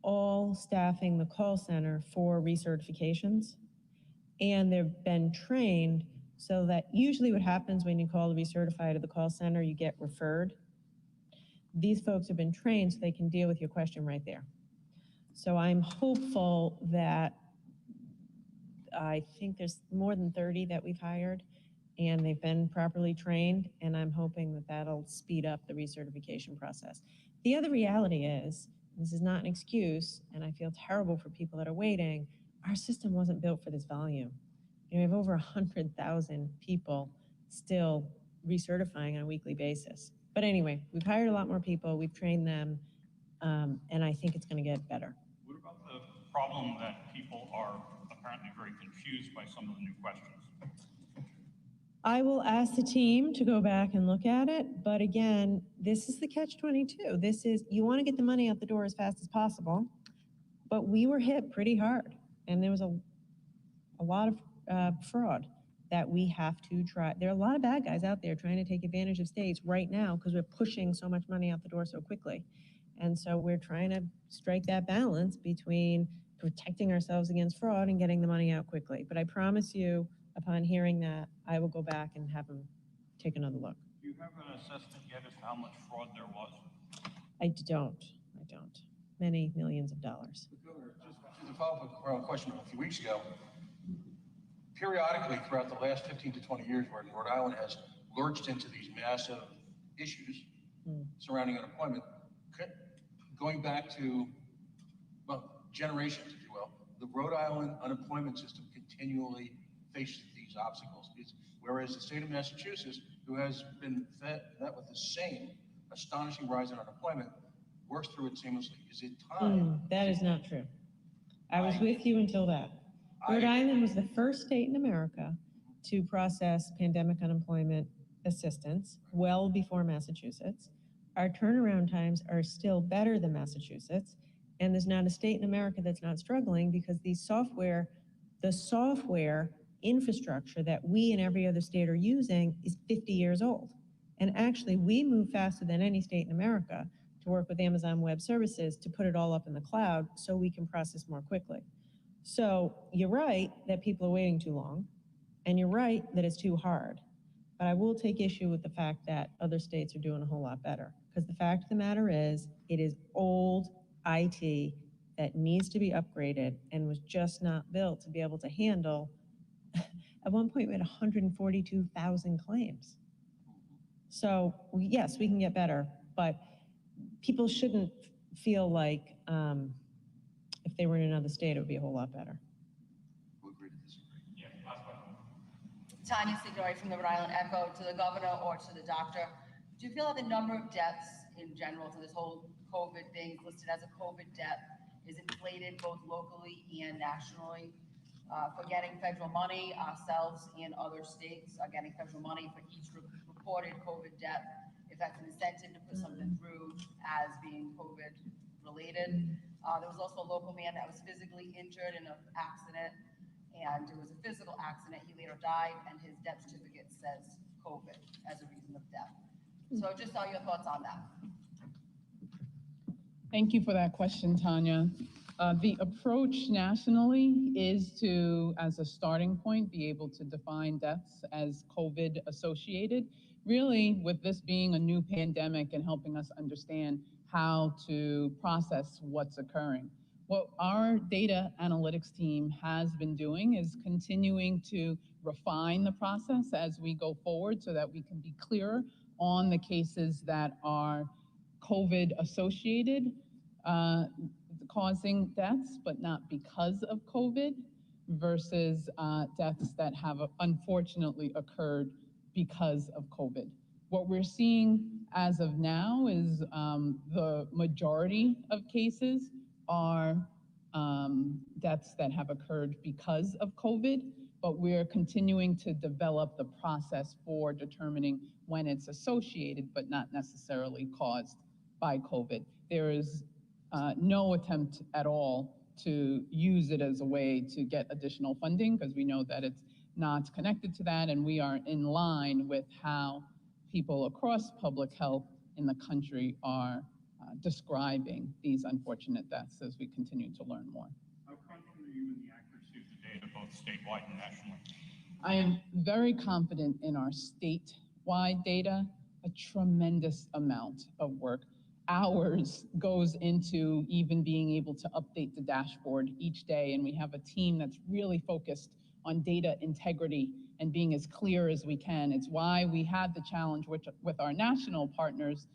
all staffing the call center for recertifications. And they've been trained so that usually what happens when you call to recertify to the call center, you get referred. These folks have been trained so they can deal with your question right there. So I'm hopeful that I think there's more than 30 that we've hired, and they've been properly trained, and I'm hoping that that'll speed up the recertification process. The other reality is, this is not an excuse, and I feel terrible for people that are waiting, our system wasn't built for this volume. You know, we have over 100,000 people still recertifying on a weekly basis. But anyway, we've hired a lot more people, we've trained them, and I think it's gonna get better. What about the problem that people are apparently very confused by some of the new questions? I will ask the team to go back and look at it, but again, this is the catch-22. This is, you want to get the money out the door as fast as possible, but we were hit pretty hard, and there was a lot of fraud that we have to try. There are a lot of bad guys out there trying to take advantage of states right now because we're pushing so much money out the door so quickly. And so we're trying to strike that balance between protecting ourselves against fraud and getting the money out quickly. But I promise you, upon hearing that, I will go back and have them take another look. Do you have an assessment yet as to how much fraud there was? I don't. Many millions of dollars. Governor, just to follow up on a question from a few weeks ago, periodically throughout the last 15 to 20 years, where Rhode Island has lurched into these massive issues surrounding unemployment, going back to, well, generations, if you will, the Rhode Island unemployment system continually faces these obstacles. Whereas the state of Massachusetts, who has been met with the same astonishing rise in unemployment, works through it seamlessly. Is it time? That is not true. I was with you until that. Rhode Island was the first state in America to process pandemic unemployment assistance well before Massachusetts. Our turnaround times are still better than Massachusetts, and there's not a state in America that's not struggling because the software infrastructure that we and every other state are using is 50 years old. And actually, we move faster than any state in America to work with Amazon Web Services to put it all up in the cloud so we can process more quickly. So you're right that people are waiting too long, and you're right that it's too hard. But I will take issue with the fact that other states are doing a whole lot better. Because the fact of the matter is, it is old IT that needs to be upgraded and was just not built to be able to handle. At one point, we had 142,000 claims. So yes, we can get better, but people shouldn't feel like if they were in another state, it would be a whole lot better. Who agreed to disagree? Yeah, last question. Tanya Sigori from the Rhode Island Echo. To the governor or to the doctor, do you feel that the number of deaths in general, so this whole COVID thing listed as a COVID death, is inflated both locally and nationally? For getting federal money, ourselves and other states are getting federal money for each reported COVID death. If that's an incentive to put something through as being COVID related. There was also a local man that was physically injured in an accident, and it was a physical accident. He later died, and his death certificate says COVID as a reason of death. So just all your thoughts on that. Thank you for that question, Tanya. The approach nationally is to, as a starting point, be able to define deaths as COVID associated, really with this being a new pandemic and helping us understand how to process what's occurring. What our data analytics team has been doing is continuing to refine the process as we go forward so that we can be clearer on the cases that are COVID associated, causing deaths, but not because of COVID, versus deaths that have unfortunately occurred because of COVID. What we're seeing as of now is the majority of cases are deaths that have occurred because of COVID, but we're continuing to develop the process for determining when it's associated but not necessarily caused by COVID. There is no attempt at all to use it as a way to get additional funding because we know that it's not connected to that, and we are in line with how people across public health in the country are describing these unfortunate deaths as we continue to learn more. How confident are you in the accuracy of the data, both statewide and nationally? I am very confident in our statewide data. A tremendous amount of work, hours, goes into even being able to update the dashboard each day, and we have a team that's really focused on data integrity and being as clear as we can. It's why we had the challenge with our national partners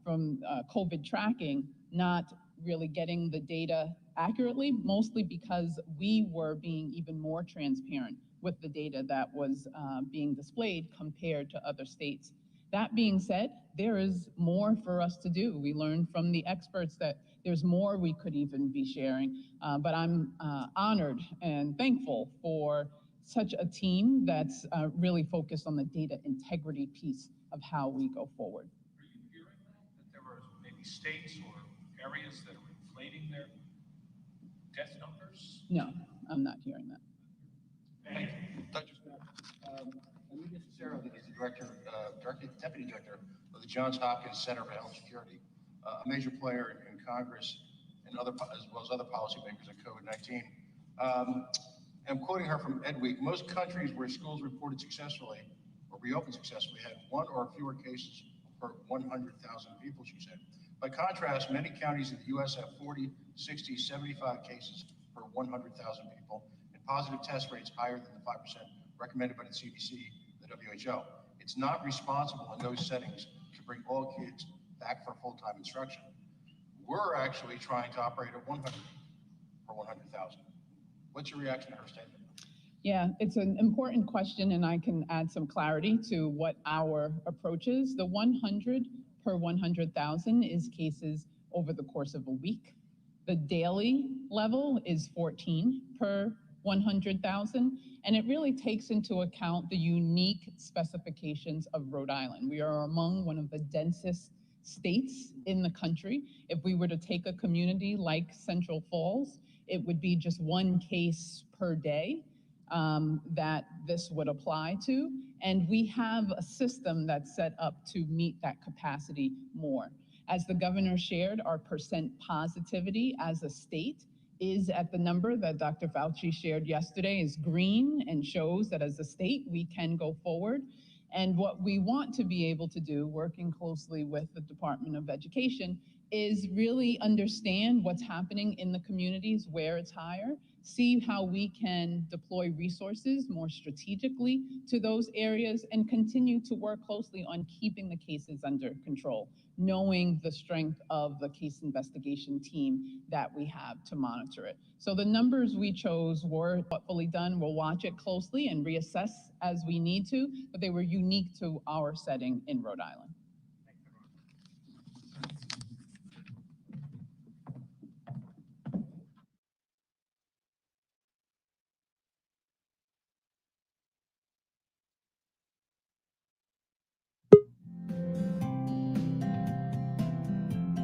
from COVID tracking, not really getting the data accurately, mostly because we were being even more transparent with the data that was being displayed compared to other states. That being said, there is more for us to do. We learned from the experts that there's more we could even be sharing, but I'm honored and thankful for such a team that's really focused on the data integrity piece of how we go forward. Are you hearing that there were maybe states or areas that are inflating their death numbers? No, I'm not hearing that. Thank you. Anita Cicero is the deputy director of the Johns Hopkins Center for Health Security, a major player in Congress and as well as other policymakers on COVID-19. I'm quoting her from EdWeek. Most countries where schools reported successfully or reopened successfully had one or fewer cases per 100,000 people, she said. By contrast, many counties in the U.S. have 40, 60, 75 cases per 100,000 people, and positive test rates higher than the 5% recommended by the CDC and the WHO. It's not responsible in those settings to bring all kids back for full-time instruction. We're actually trying to operate at 100 per 100,000. What's your reaction to her statement? Yeah, it's an important question, and I can add some clarity to what our approach is. The 100 per 100,000 is cases over the course of a week. The daily level is 14 per 100,000, and it really takes into account the unique specifications of Rhode Island. We are among one of the densest states in the country. If we were to take a community like Central Falls, it would be just one case per day that this would apply to. And we have a system that's set up to meet that capacity more. As the governor shared, our percent positivity as a state is at the number that Dr. Fauci shared yesterday, is green, and shows that as a state we can go forward. And what we want to be able to do, working closely with the Department of Education, is really understand what's happening in the communities where it's higher, see how we can deploy resources more strategically to those areas, and continue to work closely on keeping the cases under control, knowing the strength of the case investigation team that we have to monitor it. So the numbers we chose were thoughtfully done. We'll watch it closely and reassess as we need to, but they were unique to our setting in Rhode Island.